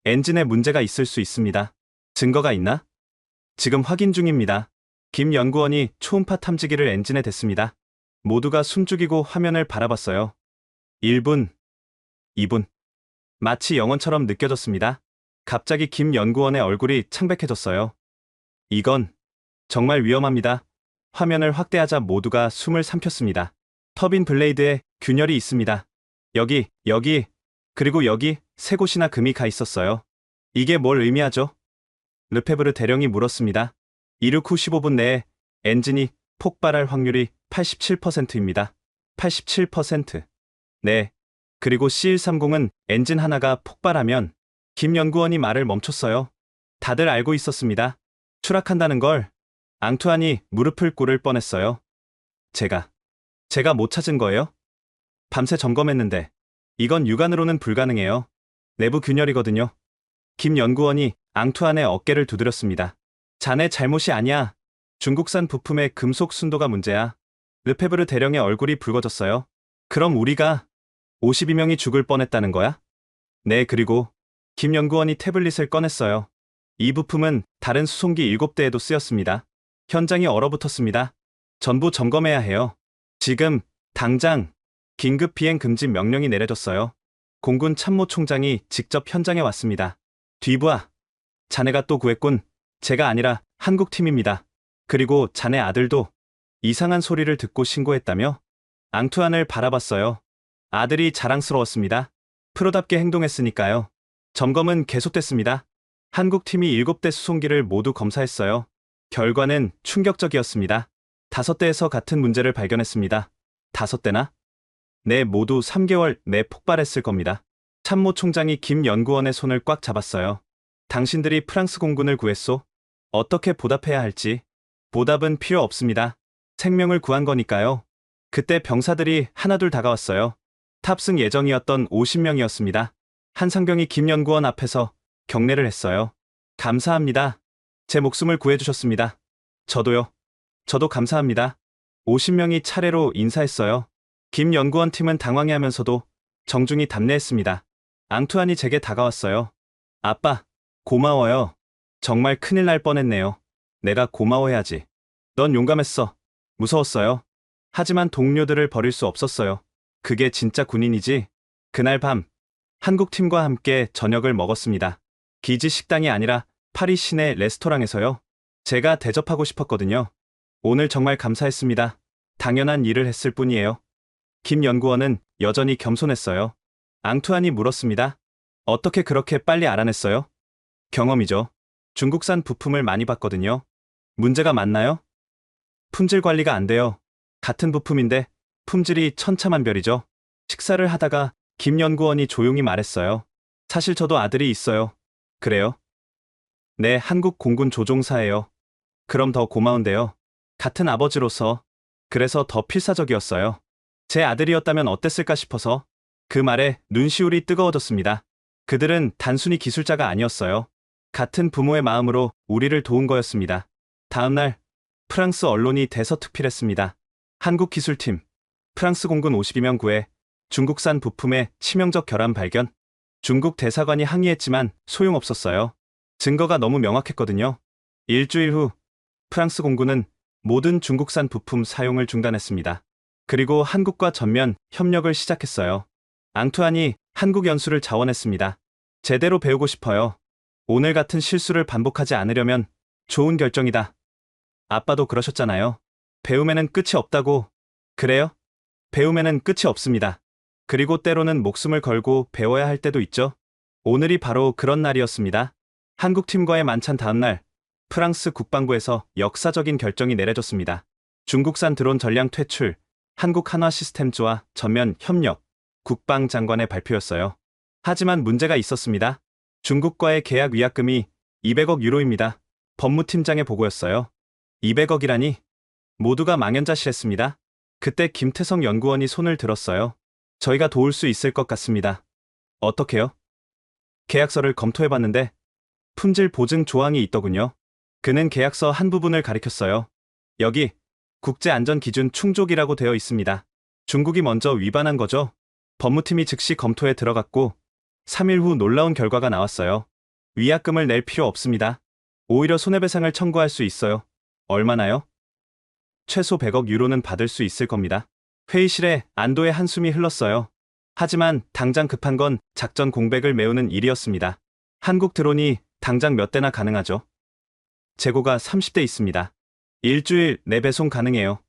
엔진에 문제가 있을 수 있습니다. 증거가 있나? 지금 확인 중입니다. 김 연구원이 초음파 탐지기를 엔진에 댔습니다. 모두가 숨죽이고 화면을 바라봤어요. 1분, 2분. 마치 영원처럼 느껴졌습니다. 갑자기 김 연구원의 얼굴이 창백해졌어요. 이건 정말 위험합니다. 화면을 확대하자 모두가 숨을 삼켰습니다. 터빈 블레이드에 균열이 있습니다. 여기, 그리고 여기 3곳이나 금이 가 있었어요. 이게 뭘 의미하죠? 르페브르 대령이 물었습니다. 이륙 후 15분 내에 엔진이 폭발할 확률이 87%입니다. 87%. 네. 그리고 C-130은 엔진 하나가 폭발하면. 김 연구원이 말을 멈췄어요. 다들 알고 있었습니다. 추락한다는 걸. 앙투안이 무릎을 꿇을 뻔했어요. 제가 못 찾은 거예요? 밤새 점검했는데. 이건 육안으로는 불가능해요. 내부 균열이거든요. 김 연구원이 앙투안의 어깨를 두드렸습니다. 자네 잘못이 아니야. 중국산 부품의 금속 순도가 문제야. 르페브르 대령의 얼굴이 붉어졌어요. 그럼 우리가 52명이 죽을 뻔했다는 거야? 네, 그리고 김 연구원이 태블릿을 꺼냈어요. 이 부품은 다른 수송기 7대에도 쓰였습니다. 현장이 얼어붙었습니다. 전부 점검해야 해요. 지금 당장 긴급 비행 금지 명령이 내려졌어요. 공군 참모총장이 직접 현장에 왔습니다. 뒤부하, 자네가 또 구했군. 제가 아니라 한국 팀입니다. 그리고 자네 아들도 이상한 소리를 듣고 신고했다며? 앙투안을 바라봤어요. 아들이 자랑스러웠습니다. 프로답게 행동했으니까요. 점검은 계속됐습니다. 한국 팀이 7대 수송기를 모두 검사했어요. 결과는 충격적이었습니다. 5대에서 같은 문제를 발견했습니다. 5대나? 네, 모두 3개월 내 폭발했을 겁니다. 참모총장이 김 연구원의 손을 꽉 잡았어요. 당신들이 프랑스 공군을 구했소? 어떻게 보답해야 할지. 보답은 필요 없습니다. 생명을 구한 거니까요. 그때 병사들이 하나둘 다가왔어요. 탑승 예정이었던 50명이었습니다. 한 상병이 김 연구원 앞에서 경례를 했어요. 감사합니다. 제 목숨을 구해주셨습니다. 저도요. 저도 감사합니다. 50명이 차례로 인사했어요. 김 연구원 팀은 당황해하면서도 정중히 답례했습니다. 앙투안이 제게 다가왔어요. 아빠, 고마워요. 정말 큰일 날 뻔했네요. 내가 고마워해야지. 넌 용감했어. 무서웠어요. 하지만 동료들을 버릴 수 없었어요. 그게 진짜 군인이지. 그날 밤 한국 팀과 함께 저녁을 먹었습니다. 기지 식당이 아니라 파리 시내 레스토랑에서요. 제가 대접하고 싶었거든요. 오늘 정말 감사했습니다. 당연한 일을 했을 뿐이에요. 김 연구원은 여전히 겸손했어요. 앙투안이 물었습니다. 어떻게 그렇게 빨리 알아냈어요? 경험이죠. 중국산 부품을 많이 봤거든요. 문제가 많나요? 품질 관리가 안 돼요. 같은 부품인데 품질이 천차만별이죠. 식사를 하다가 김 연구원이 조용히 말했어요. 사실 저도 아들이 있어요. 그래요? 네, 한국 공군 조종사예요. 그럼 더 고마운데요. 같은 아버지로서. 그래서 더 필사적이었어요. 제 아들이었다면 어땠을까 싶어서. 그 말에 눈시울이 뜨거워졌습니다. 그들은 단순히 기술자가 아니었어요. 같은 부모의 마음으로 우리를 도운 거였습니다. 다음 날 프랑스 언론이 대서특필했습니다. 한국 기술팀, 프랑스 공군 52명 구해 중국산 부품의 치명적 결함 발견. 중국 대사관이 항의했지만 소용없었어요. 증거가 너무 명확했거든요. 일주일 후 프랑스 공군은 모든 중국산 부품 사용을 중단했습니다. 그리고 한국과 전면 협력을 시작했어요. 앙투안이 한국 연수를 자원했습니다. 제대로 배우고 싶어요. 오늘 같은 실수를 반복하지 않으려면 좋은 결정이다. 아빠도 그러셨잖아요. 배움에는 끝이 없다고. 그래요? 배움에는 끝이 없습니다. 그리고 때로는 목숨을 걸고 배워야 할 때도 있죠. 오늘이 바로 그런 날이었습니다. 한국팀과의 만찬 다음 날, 프랑스 국방부에서 역사적인 결정이 내려졌습니다. 중국산 드론 전량 퇴출, 한국 한화 시스템즈와 전면 협력, 국방장관의 발표였어요. 하지만 문제가 있었습니다. 중국과의 계약 위약금이 200억 유로입니다. 법무팀장의 보고였어요. 200억이라니? 모두가 망연자실했습니다. 그때 김태성 연구원이 손을 들었어요. 저희가 도울 수 있을 것 같습니다. 어떻게요? 계약서를 검토해봤는데 품질 보증 조항이 있더군요. 그는 계약서 한 부분을 가리켰어요. 여기 국제안전기준 충족이라고 되어 있습니다. 중국이 먼저 위반한 거죠. 법무팀이 즉시 검토에 들어갔고 3일 후 놀라운 결과가 나왔어요. 위약금을 낼 필요 없습니다. 오히려 손해배상을 청구할 수 있어요. 얼마나요? 최소 100억 유로는 받을 수 있을 겁니다. 회의실에 안도의 한숨이 흘렀어요. 하지만 당장 급한 건 작전 공백을 메우는 일이었습니다. 한국 드론이 당장 몇 대나 가능하죠? 재고가 30대 있습니다. 일주일 내 배송 가능해요.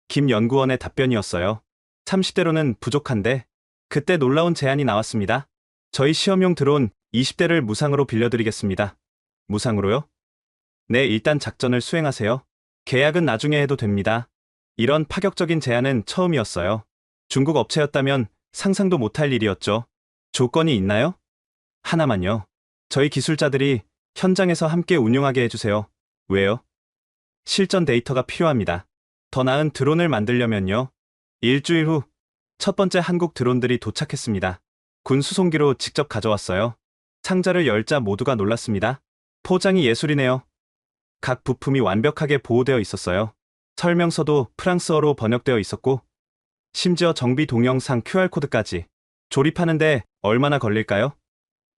김 연구원의 답변이었어요. 30대로는 부족한데 그때 놀라운 제안이 나왔습니다. 저희 시험용 드론 20대를 무상으로 빌려드리겠습니다. 무상으로요? 네, 일단 작전을 수행하세요. 계약은 나중에 해도 됩니다. 이런 파격적인 제안은 처음이었어요. 중국 업체였다면 상상도 못할 일이었죠. 조건이 있나요? 하나만요. 저희 기술자들이 현장에서 함께 운용하게 해주세요. 왜요? 실전 데이터가 필요합니다. 더 나은 드론을 만들려면요. 일주일 후 첫 번째 한국 드론들이 도착했습니다. 군 수송기로 직접 가져왔어요. 상자를 열자 모두가 놀랐습니다. 포장이 예술이네요. 각 부품이 완벽하게 보호되어 있었어요. 설명서도 프랑스어로 번역되어 있었고, 심지어 정비 동영상 QR코드까지. 조립하는데 얼마나 걸릴까요?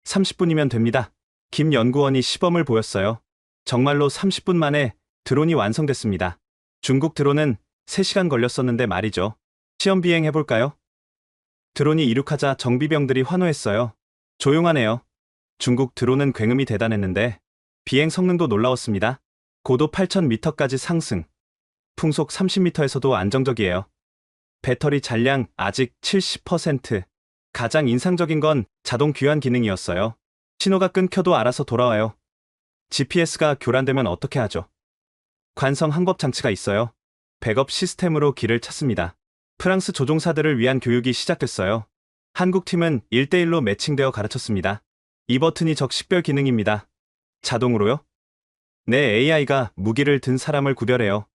30분이면 됩니다. 김 연구원이 시범을 보였어요. 정말로 30분 만에 드론이 완성됐습니다. 중국 드론은 3시간 걸렸었는데 말이죠. 시험 비행 해볼까요? 드론이 이륙하자 정비병들이 환호했어요. 조용하네요. 중국 드론은 굉음이 대단했는데 비행 성능도 놀라웠습니다. 고도 8,000m까지 상승. 풍속 30m에서도 안정적이에요. 배터리 잔량 아직 70%. 가장 인상적인 건 자동 귀환 기능이었어요. 신호가 끊겨도 알아서 돌아와요. GPS가 교란되면 어떻게 하죠? 관성 항법 장치가 있어요. 백업 시스템으로 길을 찾습니다. 프랑스 조종사들을 위한 교육이 시작됐어요. 한국 팀은 1대1로 매칭되어 가르쳤습니다. 이 버튼이 적 식별 기능입니다. 자동으로요? 네, AI가 무기를 든 사람을 구별해요.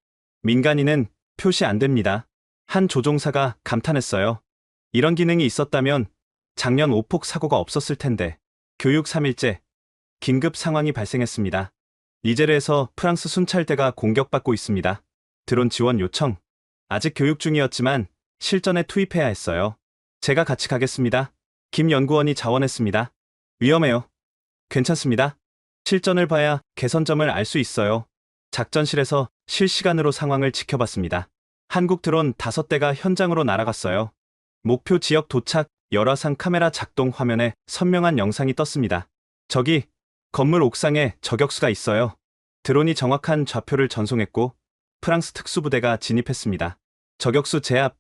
민간인은 표시 안 됩니다. 한 조종사가 감탄했어요. 이런 기능이 있었다면 작년 오폭 사고가 없었을 텐데. 교육 3일째. 긴급 상황이 발생했습니다. 니제르에서 프랑스 순찰대가 공격받고 있습니다. 드론 지원 요청. 아직 교육 중이었지만 실전에 투입해야 했어요. 제가 같이 가겠습니다. 김 연구원이 자원했습니다. 위험해요. 괜찮습니다. 실전을 봐야 개선점을 알 수 있어요. 작전실에서 실시간으로 상황을 지켜봤습니다. 한국 드론 5대가 현장으로 날아갔어요. 목표 지역 도착, 열화상 카메라 작동 화면에 선명한 영상이 떴습니다. 저기 건물 옥상에 저격수가 있어요. 드론이 정확한 좌표를 전송했고 프랑스 특수부대가 진입했습니다. 저격수 제압.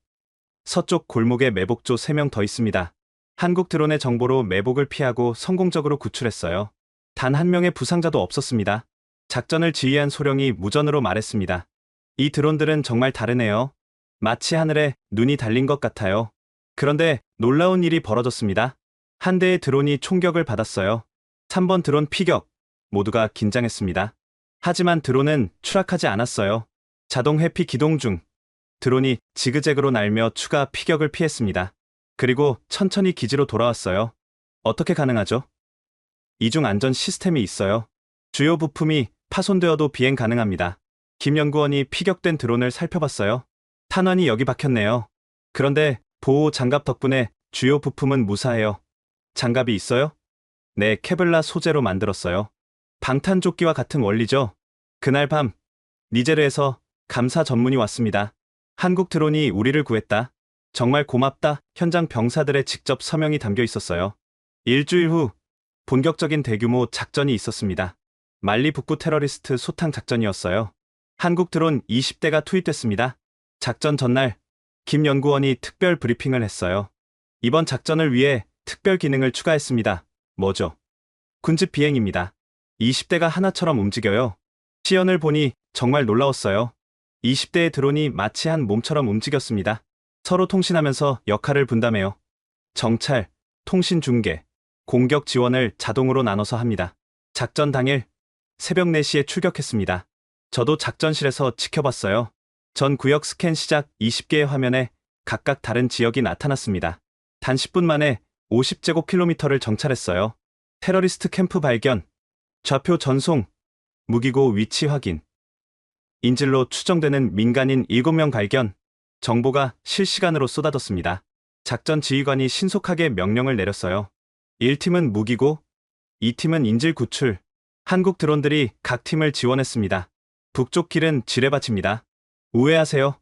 서쪽 골목에 매복조 3명 더 있습니다. 한국 드론의 정보로 매복을 피하고 성공적으로 구출했어요. 단 한 명의 부상자도 없었습니다. 작전을 지휘한 소령이 무전으로 말했습니다. 이 드론들은 정말 다르네요. 마치 하늘에 눈이 달린 것 같아요. 그런데 놀라운 일이 벌어졌습니다. 한 대의 드론이 총격을 받았어요. 3번 드론 피격. 모두가 긴장했습니다. 하지만 드론은 추락하지 않았어요. 자동 회피 기동 중. 드론이 지그재그로 날며 추가 피격을 피했습니다. 그리고 천천히 기지로 돌아왔어요. 어떻게 가능하죠? 이중 안전 시스템이 있어요. 주요 부품이 파손되어도 비행 가능합니다. 김 연구원이 피격된 드론을 살펴봤어요. 탄환이 여기 박혔네요. 그런데 보호 장갑 덕분에 주요 부품은 무사해요. 장갑이 있어요? 네, 케블라 소재로 만들었어요. 방탄조끼와 같은 원리죠. 그날 밤 니제르에서 감사 전문이 왔습니다. 한국 드론이 우리를 구했다. 정말 고맙다. 현장 병사들의 직접 서명이 담겨 있었어요. 일주일 후 본격적인 대규모 작전이 있었습니다. 말리 북부 테러리스트 소탕 작전이었어요. 한국 드론 20대가 투입됐습니다. 작전 전날 김 연구원이 특별 브리핑을 했어요. 이번 작전을 위해 특별 기능을 추가했습니다. 뭐죠? 군집 비행입니다. 20대가 하나처럼 움직여요. 시연을 보니 정말 놀라웠어요. 20대의 드론이 마치 한 몸처럼 움직였습니다. 서로 통신하면서 역할을 분담해요. 정찰, 통신 중계, 공격 지원을 자동으로 나눠서 합니다. 작전 당일 새벽 4시에 출격했습니다. 저도 작전실에서 지켜봤어요. 전 구역 스캔 시작 20개의 화면에 각각 다른 지역이 나타났습니다. 단 10분 만에 50제곱킬로미터를 정찰했어요. 테러리스트 캠프 발견, 좌표 전송, 무기고 위치 확인, 인질로 추정되는 민간인 7명 발견, 정보가 실시간으로 쏟아졌습니다. 작전 지휘관이 신속하게 명령을 내렸어요. 1팀은 무기고, 2팀은 인질 구출. 한국 드론들이 각 팀을 지원했습니다. 북쪽 길은 지뢰밭입니다. 우회하세요.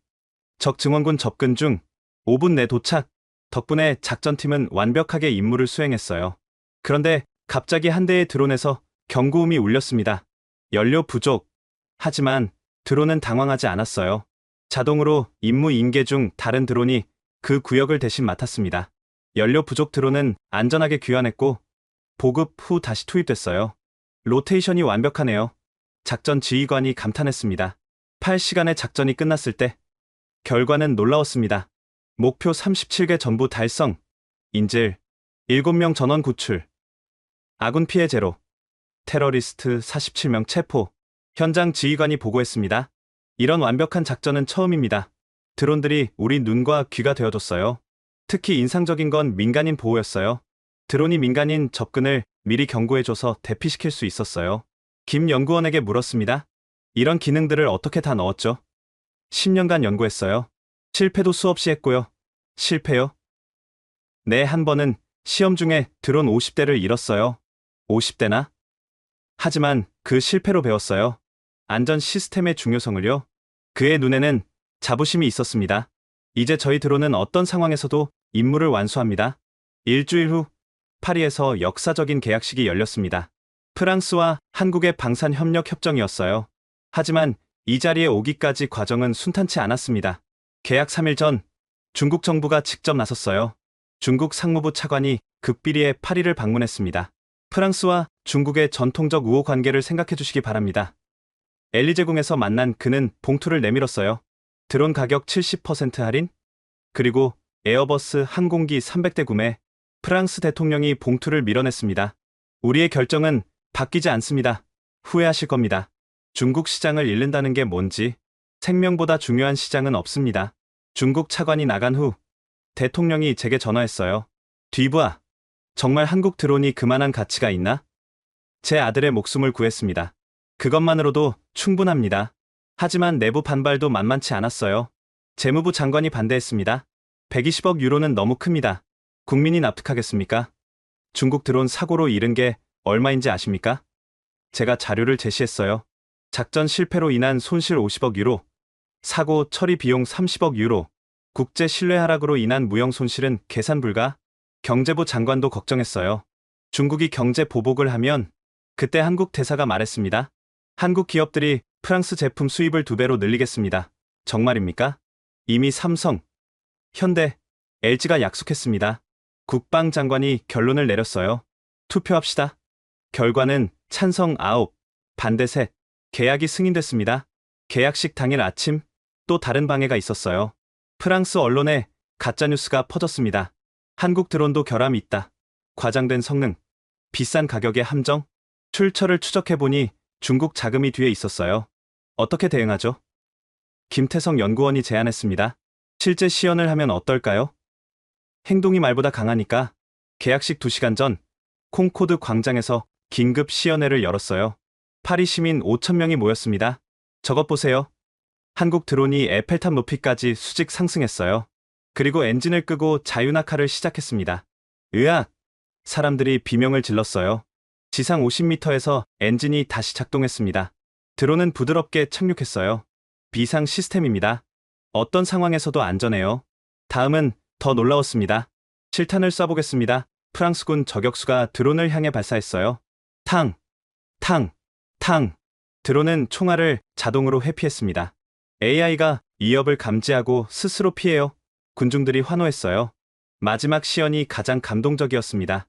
적 증원군 접근 중. 5분 내 도착. 덕분에 작전팀은 완벽하게 임무를 수행했어요. 그런데 갑자기 한 대의 드론에서 경고음이 울렸습니다. 연료 부족. 하지만 드론은 당황하지 않았어요. 자동으로 임무 인계 중 다른 드론이 그 구역을 대신 맡았습니다. 연료 부족 드론은 안전하게 귀환했고 보급 후 다시 투입됐어요. 로테이션이 완벽하네요. 작전 지휘관이 감탄했습니다. 8시간의 작전이 끝났을 때 결과는 놀라웠습니다. 목표 37개 전부 달성. 인질 7명 전원 구출. 아군 피해 제로. 테러리스트 47명 체포. 현장 지휘관이 보고했습니다. 이런 완벽한 작전은 처음입니다. 드론들이 우리 눈과 귀가 되어줬어요. 특히 인상적인 건 민간인 보호였어요. 드론이 민간인 접근을 미리 경고해줘서 대피시킬 수 있었어요. 김 연구원에게 물었습니다. 이런 기능들을 어떻게 다 넣었죠? 10년간 연구했어요. 실패도 수없이 했고요. 실패요? 네, 한 번은 시험 중에 드론 50대를 잃었어요. 50대나? 하지만 그 실패로 배웠어요. 안전 시스템의 중요성을요. 그의 눈에는 자부심이 있었습니다. 이제 저희 드론은 어떤 상황에서도 임무를 완수합니다. 일주일 후 파리에서 역사적인 계약식이 열렸습니다. 프랑스와 한국의 방산협력 협정이었어요. 하지만 이 자리에 오기까지 과정은 순탄치 않았습니다. 계약 3일 전 중국 정부가 직접 나섰어요. 중국 상무부 차관이 극비리에 파리를 방문했습니다. 프랑스와 중국의 전통적 우호 관계를 생각해 주시기 바랍니다. 엘리제궁에서 만난 그는 봉투를 내밀었어요. 드론 가격 70% 할인? 그리고 에어버스 항공기 300대 구매. 프랑스 대통령이 봉투를 밀어냈습니다. 우리의 결정은 바뀌지 않습니다. 후회하실 겁니다. 중국 시장을 잃는다는 게 뭔지, 생명보다 중요한 시장은 없습니다. 중국 차관이 나간 후 대통령이 제게 전화했어요. 뒤부아, 정말 한국 드론이 그만한 가치가 있나? 제 아들의 목숨을 구했습니다. 그것만으로도 충분합니다. 하지만 내부 반발도 만만치 않았어요. 재무부 장관이 반대했습니다. 120억 유로는 너무 큽니다. 국민이 납득하겠습니까? 중국 드론 사고로 잃은 게 얼마인지 아십니까? 제가 자료를 제시했어요. 작전 실패로 인한 손실 50억 유로, 사고 처리 비용 30억 유로, 국제 신뢰 하락으로 인한 무형 손실은 계산 불가. 경제부 장관도 걱정했어요. 중국이 경제 보복을 하면 그때 한국 대사가 말했습니다. 한국 기업들이 프랑스 제품 수입을 2배로 늘리겠습니다. 정말입니까? 이미 삼성, 현대, LG가 약속했습니다. 국방장관이 결론을 내렸어요. 투표합시다. 결과는 찬성 9, 반대 3, 계약이 승인됐습니다. 계약식 당일 아침 또 다른 방해가 있었어요. 프랑스 언론에 가짜뉴스가 퍼졌습니다. 한국 드론도 결함이 있다. 과장된 성능, 비싼 가격의 함정, 출처를 추적해보니 중국 자금이 뒤에 있었어요. 어떻게 대응하죠? 김태성 연구원이 제안했습니다. 실제 시연을 하면 어떨까요? 행동이 말보다 강하니까. 계약식 2시간 전 콩코드 광장에서 긴급 시연회를 열었어요. 파리 시민 5,000명이 모였습니다. 저것 보세요. 한국 드론이 에펠탑 높이까지 수직 상승했어요. 그리고 엔진을 끄고 자유낙하를 시작했습니다. 으악! 사람들이 비명을 질렀어요. 지상 50m에서 엔진이 다시 작동했습니다. 드론은 부드럽게 착륙했어요. 비상 시스템입니다. 어떤 상황에서도 안전해요. 다음은 더 놀라웠습니다. 실탄을 쏴보겠습니다. 프랑스군 저격수가 드론을 향해 발사했어요. 탕! 탕! 탕! 드론은 총알을 자동으로 회피했습니다. AI가 위협을 감지하고 스스로 피해요. 군중들이 환호했어요. 마지막 시연이 가장 감동적이었습니다.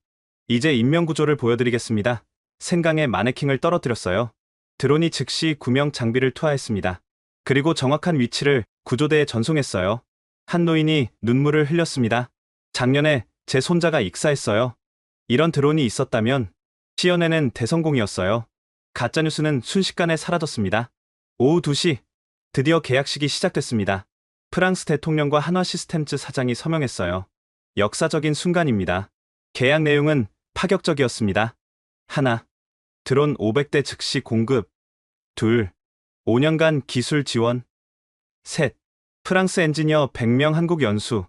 이제 인명구조를 보여드리겠습니다. 생강에 마네킹을 떨어뜨렸어요. 드론이 즉시 구명 장비를 투하했습니다. 그리고 정확한 위치를 구조대에 전송했어요. 한 노인이 눈물을 흘렸습니다. 작년에 제 손자가 익사했어요. 이런 드론이 있었다면 시연회는 대성공이었어요. 가짜뉴스는 순식간에 사라졌습니다. 오후 2시, 드디어 계약식이 시작됐습니다. 프랑스 대통령과 한화시스템즈 사장이 서명했어요. 역사적인 순간입니다. 계약 내용은 파격적이었습니다. 하나, 드론 500대 즉시 공급. 둘, 5년간 기술 지원. 셋, 프랑스 엔지니어 100명 한국 연수.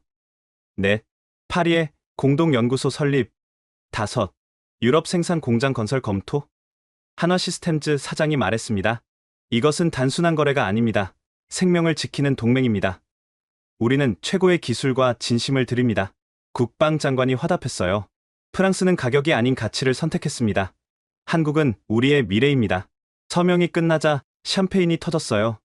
넷, 파리에 공동연구소 설립. 다섯, 유럽 생산 공장 건설 검토. 한화시스템즈 사장이 말했습니다. 이것은 단순한 거래가 아닙니다. 생명을 지키는 동맹입니다. 우리는 최고의 기술과 진심을 드립니다. 국방장관이 화답했어요. 프랑스는 가격이 아닌 가치를 선택했습니다. 한국은 우리의 미래입니다. 서명이 끝나자 샴페인이 터졌어요.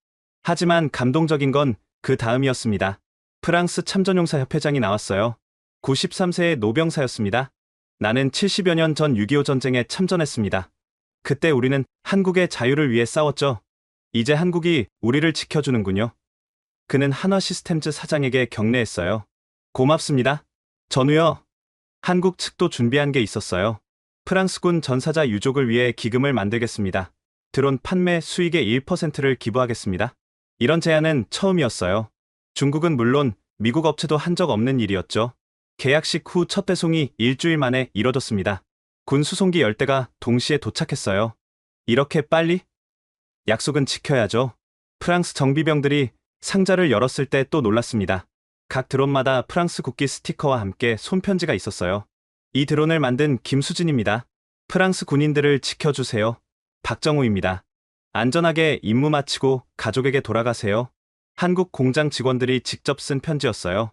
하지만 감동적인 건 그 다음이었습니다. 프랑스 참전용사 협회장이 나왔어요. 93세의 노병사였습니다. 나는 70여 년 전 6.25 전쟁에 참전했습니다. 그때 우리는 한국의 자유를 위해 싸웠죠. 이제 한국이 우리를 지켜주는군요. 그는 한화시스템즈 사장에게 격려했어요. 고맙습니다. 전우여. 한국 측도 준비한 게 있었어요. 프랑스군 전사자 유족을 위해 기금을 만들겠습니다. 드론 판매 수익의 1%를 기부하겠습니다. 이런 제안은 처음이었어요. 중국은 물론 미국 업체도 한 적 없는 일이었죠. 계약식 후 첫 배송이 일주일 만에 이뤄졌습니다. 군 수송기 10대가 동시에 도착했어요. 이렇게 빨리? 약속은 지켜야죠. 프랑스 정비병들이 상자를 열었을 때 또 놀랐습니다. 각 드론마다 프랑스 국기 스티커와 함께 손편지가 있었어요. 이 드론을 만든 김수진입니다. 프랑스 군인들을 지켜주세요. 박정우입니다. 안전하게 임무 마치고 가족에게 돌아가세요. 한국 공장 직원들이 직접 쓴 편지였어요.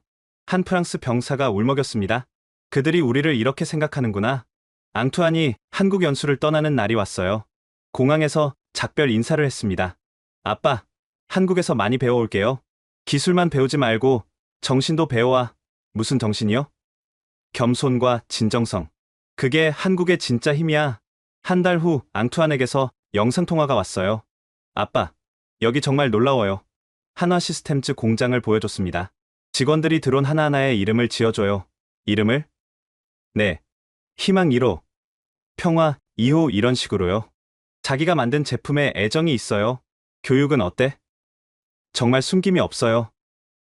한 프랑스 병사가 울먹였습니다. 그들이 우리를 이렇게 생각하는구나. 앙투안이 한국 연수를 떠나는 날이 왔어요. 공항에서 작별 인사를 했습니다. 아빠, 한국에서 많이 배워올게요. 기술만 배우지 말고 정신도 배워와. 무슨 정신이요? 겸손과 진정성. 그게 한국의 진짜 힘이야. 한 달 후 앙투안에게서 영상통화가 왔어요. 아빠, 여기 정말 놀라워요. 한화 시스템즈 공장을 보여줬습니다. 직원들이 드론 하나하나에 이름을 지어줘요. 이름을? 네. 희망 1호, 평화 2호 이런 식으로요. 자기가 만든 제품에 애정이 있어요. 교육은 어때? 정말 숨김이 없어요.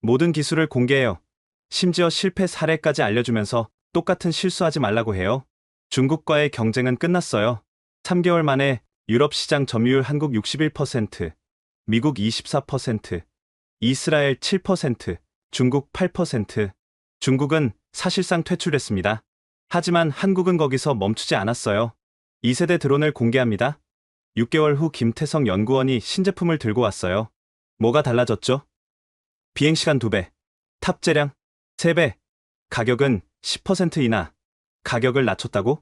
모든 기술을 공개해요. 심지어 실패 사례까지 알려주면서 똑같은 실수하지 말라고 해요. 중국과의 경쟁은 끝났어요. 3개월 만에 유럽 시장 점유율 한국 61%, 미국 24%, 이스라엘 7%, 중국 8%. 중국은 사실상 퇴출했습니다. 하지만 한국은 거기서 멈추지 않았어요. 2세대 드론을 공개합니다. 6개월 후 김태성 연구원이 신제품을 들고 왔어요. 뭐가 달라졌죠? 비행시간 2배, 탑재량 3배, 가격은 10% 인하. 가격을 낮췄다고?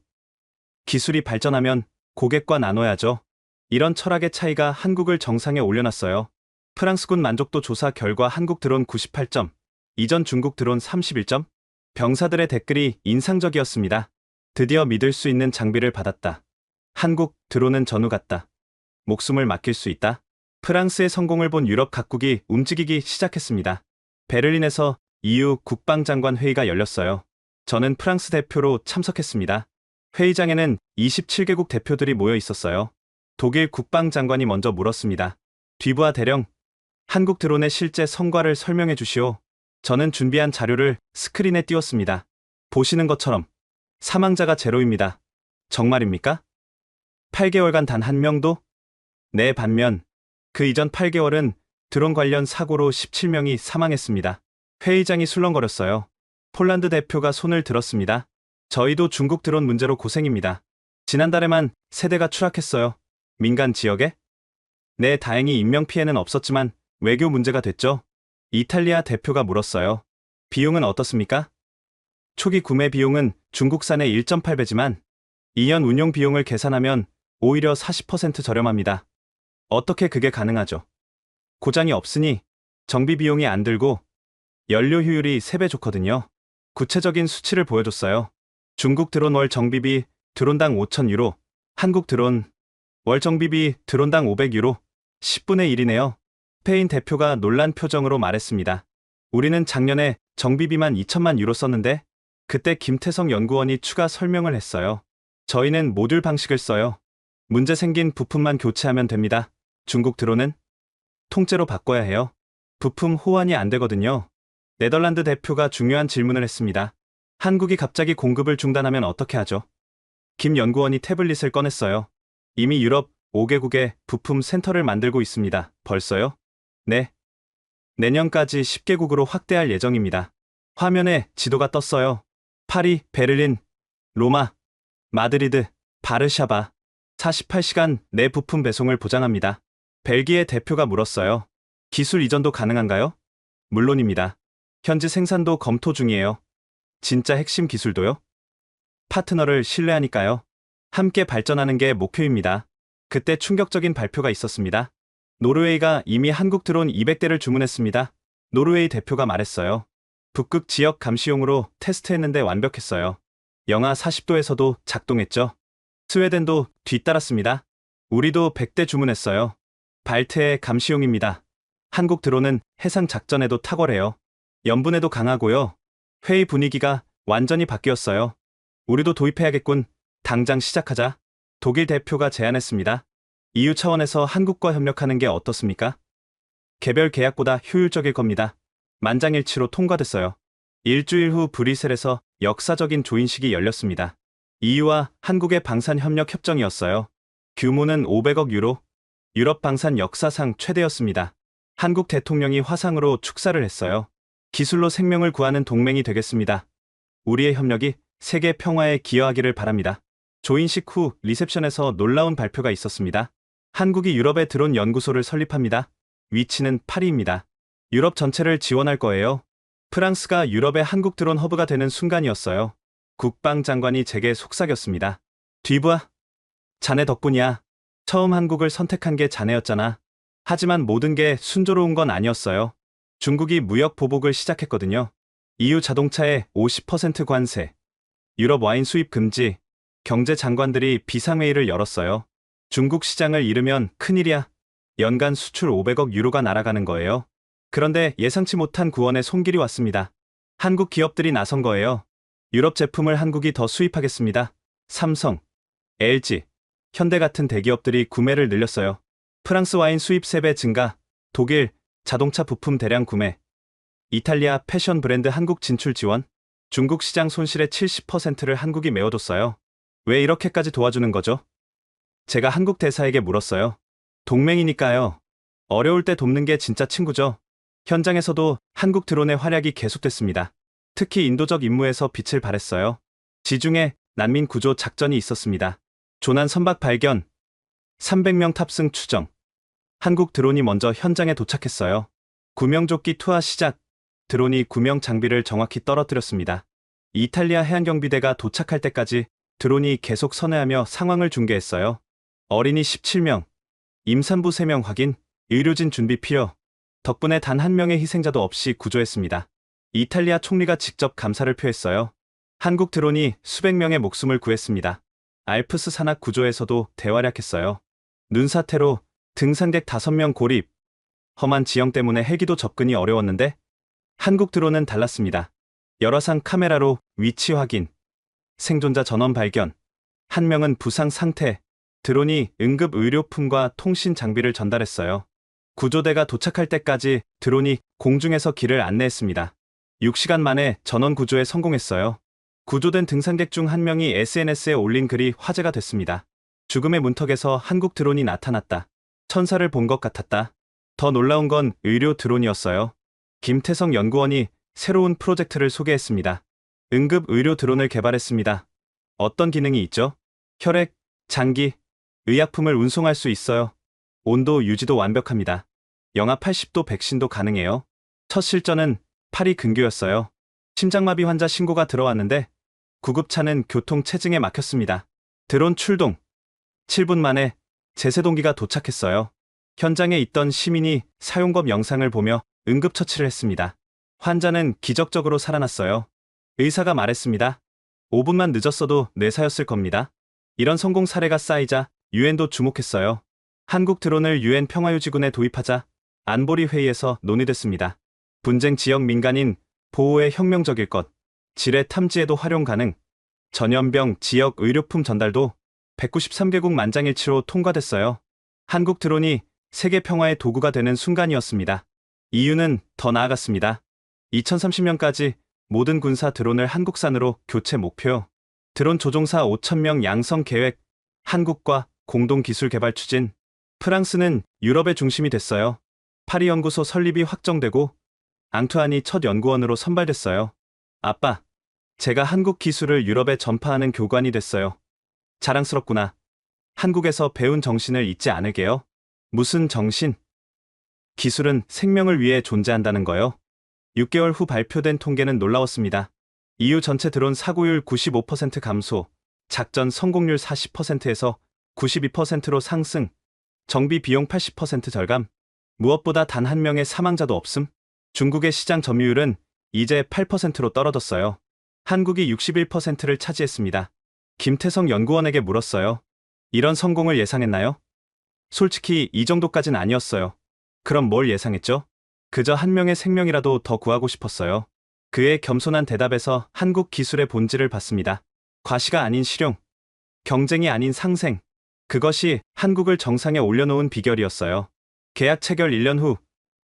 기술이 발전하면 고객과 나눠야죠. 이런 철학의 차이가 한국을 정상에 올려놨어요. 프랑스군 만족도 조사 결과 한국 드론 98점, 이전 중국 드론 31점. 병사들의 댓글이 인상적이었습니다. 드디어 믿을 수 있는 장비를 받았다. 한국 드론은 전우 같다. 목숨을 맡길 수 있다. 프랑스의 성공을 본 유럽 각국이 움직이기 시작했습니다. 베를린에서 EU 국방장관 회의가 열렸어요. 저는 프랑스 대표로 참석했습니다. 회의장에는 27개국 대표들이 모여 있었어요. 독일 국방장관이 먼저 물었습니다. 뒤부하 대령, 한국 드론의 실제 성과를 설명해 주시오. 저는 준비한 자료를 스크린에 띄웠습니다. 보시는 것처럼 사망자가 제로입니다. 정말입니까? 8개월간 단 한 명도? 네, 반면 그 이전 8개월은 드론 관련 사고로 17명이 사망했습니다. 회의장이 술렁거렸어요. 폴란드 대표가 손을 들었습니다. 저희도 중국 드론 문제로 고생입니다. 지난달에만 3대가 추락했어요. 민간 지역에? 네, 다행히 인명피해는 없었지만 외교 문제가 됐죠. 이탈리아 대표가 물었어요. 비용은 어떻습니까? 초기 구매 비용은 중국산의 1.8배지만 2년 운용 비용을 계산하면 오히려 40% 저렴합니다. 어떻게 그게 가능하죠? 고장이 없으니 정비 비용이 안 들고 연료 효율이 3배 좋거든요. 구체적인 수치를 보여줬어요. 중국 드론 월 정비비 드론당 5,000유로, 한국 드론 월 정비비 드론당 500유로, 10분의 1이네요. 스페인 대표가 놀란 표정으로 말했습니다. 우리는 작년에 정비비만 2천만 유로 썼는데 그때 김태성 연구원이 추가 설명을 했어요. 저희는 모듈 방식을 써요. 문제 생긴 부품만 교체하면 됩니다. 중국 드론은 통째로 바꿔야 해요. 부품 호환이 안 되거든요. 네덜란드 대표가 중요한 질문을 했습니다. 한국이 갑자기 공급을 중단하면 어떻게 하죠? 김 연구원이 태블릿을 꺼냈어요. 이미 유럽 5개국에 부품 센터를 만들고 있습니다. 벌써요? 네. 내년까지 10개국으로 확대할 예정입니다. 화면에 지도가 떴어요. 파리, 베를린, 로마, 마드리드, 바르샤바. 48시간 내 부품 배송을 보장합니다. 벨기에 대표가 물었어요. 기술 이전도 가능한가요? 물론입니다. 현지 생산도 검토 중이에요. 진짜 핵심 기술도요? 파트너를 신뢰하니까요. 함께 발전하는 게 목표입니다. 그때 충격적인 발표가 있었습니다. 노르웨이가 이미 한국 드론 200대를 주문했습니다. 노르웨이 대표가 말했어요. 북극 지역 감시용으로 테스트했는데 완벽했어요. 영하 40도에서도 작동했죠. 스웨덴도 뒤따랐습니다. 우리도 100대 주문했어요. 발트해 감시용입니다. 한국 드론은 해상 작전에도 탁월해요. 연분에도 강하고요. 회의 분위기가 완전히 바뀌었어요. 우리도 도입해야겠군. 당장 시작하자. 독일 대표가 제안했습니다. EU 차원에서 한국과 협력하는 게 어떻습니까? 개별 계약보다 효율적일 겁니다. 만장일치로 통과됐어요. 일주일 후 브뤼셀에서 역사적인 조인식이 열렸습니다. EU와 한국의 방산협력 협정이었어요. 규모는 500억 유로, 유럽 방산 역사상 최대였습니다. 한국 대통령이 화상으로 축사를 했어요. 기술로 생명을 구하는 동맹이 되겠습니다. 우리의 협력이 세계 평화에 기여하기를 바랍니다. 조인식 후 리셉션에서 놀라운 발표가 있었습니다. 한국이 유럽에 드론 연구소를 설립합니다. 위치는 파리입니다. 유럽 전체를 지원할 거예요. 프랑스가 유럽의 한국 드론 허브가 되는 순간이었어요. 국방장관이 제게 속삭였습니다. 뒤부아, 자네 덕분이야. 처음 한국을 선택한 게 자네였잖아. 하지만 모든 게 순조로운 건 아니었어요. 중국이 무역 보복을 시작했거든요. EU 자동차에 50% 관세, 유럽 와인 수입 금지, 경제장관들이 비상회의를 열었어요. 중국 시장을 잃으면 큰일이야. 연간 수출 500억 유로가 날아가는 거예요. 그런데 예상치 못한 구원의 손길이 왔습니다. 한국 기업들이 나선 거예요. 유럽 제품을 한국이 더 수입하겠습니다. 삼성, LG, 현대 같은 대기업들이 구매를 늘렸어요. 프랑스 와인 수입 3배 증가, 독일 자동차 부품 대량 구매, 이탈리아 패션 브랜드 한국 진출 지원, 중국 시장 손실의 70%를 한국이 메워뒀어요. 왜 이렇게까지 도와주는 거죠? 제가 한국 대사에게 물었어요. 동맹이니까요. 어려울 때 돕는 게 진짜 친구죠. 현장에서도 한국 드론의 활약이 계속됐습니다. 특히 인도적 임무에서 빛을 발했어요. 지중해 난민 구조 작전이 있었습니다. 조난 선박 발견, 300명 탑승 추정. 한국 드론이 먼저 현장에 도착했어요. 구명조끼 투하 시작. 드론이 구명 장비를 정확히 떨어뜨렸습니다. 이탈리아 해안경비대가 도착할 때까지 드론이 계속 선회하며 상황을 중계했어요. 어린이 17명, 임산부 3명 확인, 의료진 준비 필요. 덕분에 단 한 명의 희생자도 없이 구조했습니다. 이탈리아 총리가 직접 감사를 표했어요. 한국 드론이 수백 명의 목숨을 구했습니다. 알프스 산악 구조에서도 대활약했어요. 눈사태로 등산객 5명 고립. 험한 지형 때문에 헬기도 접근이 어려웠는데 한국 드론은 달랐습니다. 열화상 카메라로 위치 확인, 생존자 전원 발견, 한 명은 부상 상태. 드론이 응급 의료품과 통신 장비를 전달했어요. 구조대가 도착할 때까지 드론이 공중에서 길을 안내했습니다. 6시간 만에 전원 구조에 성공했어요. 구조된 등산객 중 한 명이 SNS에 올린 글이 화제가 됐습니다. 죽음의 문턱에서 한국 드론이 나타났다. 천사를 본 것 같았다. 더 놀라운 건 의료 드론이었어요. 김태성 연구원이 새로운 프로젝트를 소개했습니다. 응급 의료 드론을 개발했습니다. 어떤 기능이 있죠? 혈액, 장기, 의약품을 운송할 수 있어요. 온도 유지도 완벽합니다. 영하 80도 백신도 가능해요. 첫 실전은 파리 근교였어요. 심장마비 환자 신고가 들어왔는데 구급차는 교통 체증에 막혔습니다. 드론 출동. 7분 만에 제세동기가 도착했어요. 현장에 있던 시민이 사용법 영상을 보며 응급처치를 했습니다. 환자는 기적적으로 살아났어요. 의사가 말했습니다. 5분만 늦었어도 뇌사였을 겁니다. 이런 성공 사례가 쌓이자 유엔도 주목했어요. 한국 드론을 유엔 평화유지군에 도입하자 안보리 회의에서 논의됐습니다. 분쟁 지역 민간인 보호에 혁명적일 것, 지뢰 탐지에도 활용 가능, 전염병 지역 의료품 전달도 193개국 만장일치로 통과됐어요. 한국 드론이 세계 평화의 도구가 되는 순간이었습니다. EU는 더 나아갔습니다. 2030년까지 모든 군사 드론을 한국산으로 교체 목표, 드론 조종사 5,000명 양성 계획, 한국과 공동 기술 개발 추진. 프랑스는 유럽의 중심이 됐어요. 파리 연구소 설립이 확정되고 앙투안이 첫 연구원으로 선발됐어요. 아빠, 제가 한국 기술을 유럽에 전파하는 교관이 됐어요. 자랑스럽구나. 한국에서 배운 정신을 잊지 않을게요. 무슨 정신? 기술은 생명을 위해 존재한다는 거요. 6개월 후 발표된 통계는 놀라웠습니다. EU 전체 드론 사고율 95% 감소, 작전 성공률 40%에서 92%로 상승, 정비 비용 80% 절감, 무엇보다 단 한 명의 사망자도 없음. 중국의 시장 점유율은 이제 8%로 떨어졌어요. 한국이 61%를 차지했습니다. 김태성 연구원에게 물었어요. 이런 성공을 예상했나요? 솔직히 이 정도까진 아니었어요. 그럼 뭘 예상했죠? 그저 한 명의 생명이라도 더 구하고 싶었어요. 그의 겸손한 대답에서 한국 기술의 본질을 봤습니다. 과시가 아닌 실용, 경쟁이 아닌 상생. 그것이 한국을 정상에 올려놓은 비결이었어요. 계약 체결 1년 후,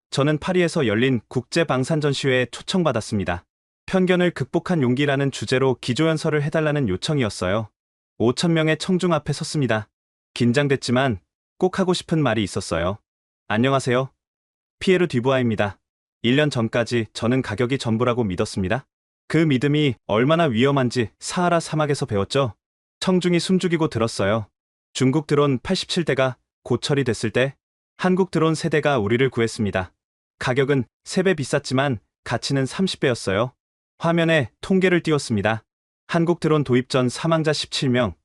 저는 파리에서 열린 국제방산전시회에 초청받았습니다. 편견을 극복한 용기라는 주제로 기조연설을 해달라는 요청이었어요. 5,000명의 청중 앞에 섰습니다. 긴장됐지만 꼭 하고 싶은 말이 있었어요. 안녕하세요. 피에르 듀부아입니다. 1년 전까지 저는 가격이 전부라고 믿었습니다. 그 믿음이 얼마나 위험한지 사하라 사막에서 배웠죠. 청중이 숨죽이고 들었어요. 중국 드론 87대가 고철이 됐을 때 한국 드론 세대가 우리를 구했습니다. 가격은 3배 비쌌지만 가치는 30배였어요. 화면에 통계를 띄웠습니다. 한국 드론 도입 전 사망자 17명,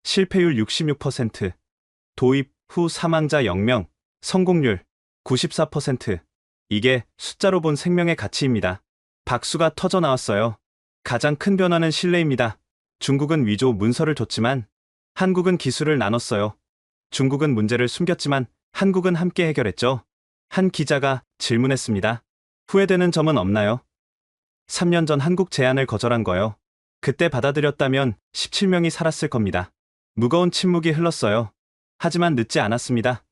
실패율 66%, 도입 후 사망자 0명, 성공률 94%. 이게 숫자로 본 생명의 가치입니다. 박수가 터져 나왔어요. 가장 큰 변화는 신뢰입니다. 중국은 위조 문서를 줬지만 한국은 기술을 나눴어요. 중국은 문제를 숨겼지만 한국은 함께 해결했죠. 한 기자가 질문했습니다. 후회되는 점은 없나요? 3년 전 한국 제안을 거절한 거요. 그때 받아들였다면 17명이 살았을 겁니다. 무거운 침묵이 흘렀어요. 하지만 늦지 않았습니다.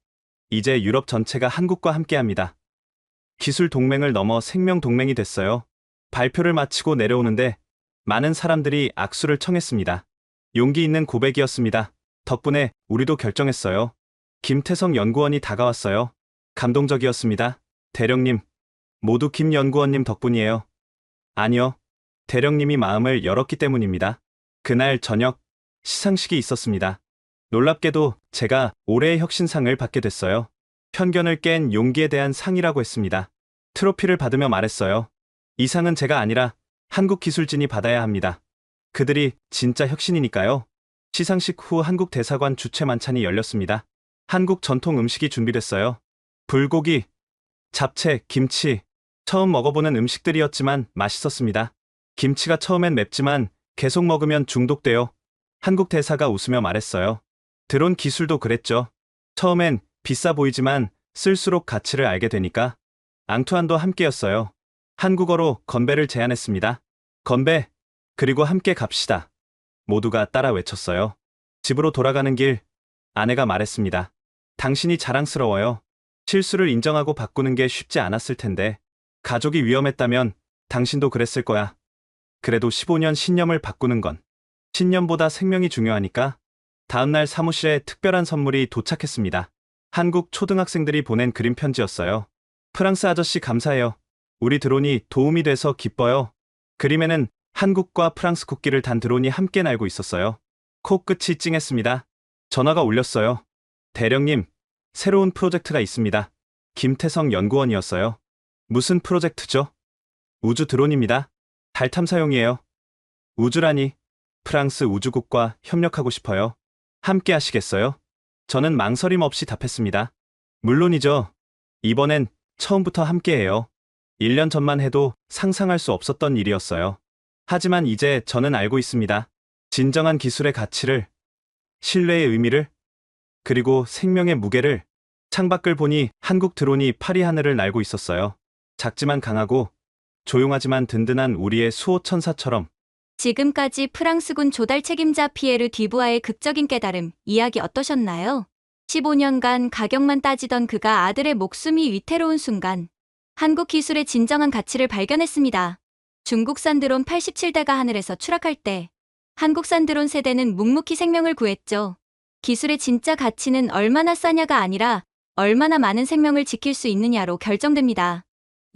이제 유럽 전체가 한국과 함께합니다. 기술 동맹을 넘어 생명 동맹이 됐어요. 발표를 마치고 내려오는데 많은 사람들이 악수를 청했습니다. 용기 있는 고백이었습니다. 덕분에 우리도 결정했어요. 김태성 연구원이 다가왔어요. 감동적이었습니다. 대령님, 모두 김 연구원님 덕분이에요. 아니요. 대령님이 마음을 열었기 때문입니다. 그날 저녁 시상식이 있었습니다. 놀랍게도 제가 올해의 혁신상을 받게 됐어요. 편견을 깬 용기에 대한 상이라고 했습니다. 트로피를 받으며 말했어요. 이 상은 제가 아니라 한국 기술진이 받아야 합니다. 그들이 진짜 혁신이니까요. 시상식 후 한국 대사관 주최 만찬이 열렸습니다. 한국 전통 음식이 준비됐어요. 불고기, 잡채, 김치. 처음 먹어보는 음식들이었지만 맛있었습니다. 김치가 처음엔 맵지만 계속 먹으면 중독돼요. 한국 대사가 웃으며 말했어요. 드론 기술도 그랬죠. 처음엔 비싸 보이지만 쓸수록 가치를 알게 되니까. 앙투안도 함께였어요. 한국어로 건배를 제안했습니다. 건배, 그리고 함께 갑시다. 모두가 따라 외쳤어요. 집으로 돌아가는 길, 아내가 말했습니다. 당신이 자랑스러워요. 실수를 인정하고 바꾸는 게 쉽지 않았을 텐데. 가족이 위험했다면 당신도 그랬을 거야. 그래도 15년 신념을 바꾸는 건 신념보다 생명이 중요하니까. 다음날 사무실에 특별한 선물이 도착했습니다. 한국 초등학생들이 보낸 그림 편지였어요. 프랑스 아저씨 감사해요. 우리 드론이 도움이 돼서 기뻐요. 그림에는 한국과 프랑스 국기를 단 드론이 함께 날고 있었어요. 코끝이 찡했습니다. 전화가 울렸어요. 대령님, 새로운 프로젝트가 있습니다. 김태성 연구원이었어요. 무슨 프로젝트죠? 우주 드론입니다. 달 탐사용이에요. 우주라니. 프랑스 우주국과 협력하고 싶어요. 함께 하시겠어요? 저는 망설임 없이 답했습니다. 물론이죠. 이번엔 처음부터 함께해요. 1년 전만 해도 상상할 수 없었던 일이었어요. 하지만 이제 저는 알고 있습니다. 진정한 기술의 가치를, 신뢰의 의미를, 그리고 생명의 무게를. 창밖을 보니 한국 드론이 파리 하늘을 날고 있었어요. 작지만 강하고 조용하지만 든든한 우리의 수호천사처럼. 지금까지 프랑스군 조달 책임자 피에르 듀부아의 극적인 깨달음, 이야기 어떠셨나요? 15년간 가격만 따지던 그가 아들의 목숨이 위태로운 순간 한국 기술의 진정한 가치를 발견했습니다. 중국산 드론 87대가 하늘에서 추락할 때 한국산 드론 세대는 묵묵히 생명을 구했죠. 기술의 진짜 가치는 얼마나 싸냐가 아니라 얼마나 많은 생명을 지킬 수 있느냐로 결정됩니다.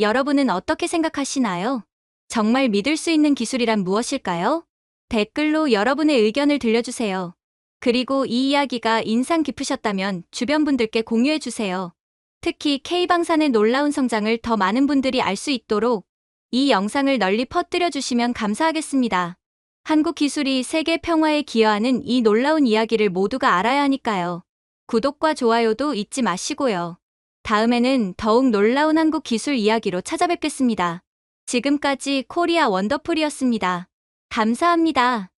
여러분은 어떻게 생각하시나요? 정말 믿을 수 있는 기술이란 무엇일까요? 댓글로 여러분의 의견을 들려주세요. 그리고 이 이야기가 인상 깊으셨다면 주변 분들께 공유해주세요. 특히 K방산의 놀라운 성장을 더 많은 분들이 알 수 있도록 이 영상을 널리 퍼뜨려주시면 감사하겠습니다. 한국 기술이 세계 평화에 기여하는 이 놀라운 이야기를 모두가 알아야 하니까요. 구독과 좋아요도 잊지 마시고요. 다음에는 더욱 놀라운 한국 기술 이야기로 찾아뵙겠습니다. 지금까지 코리아 원더풀이었습니다. 감사합니다.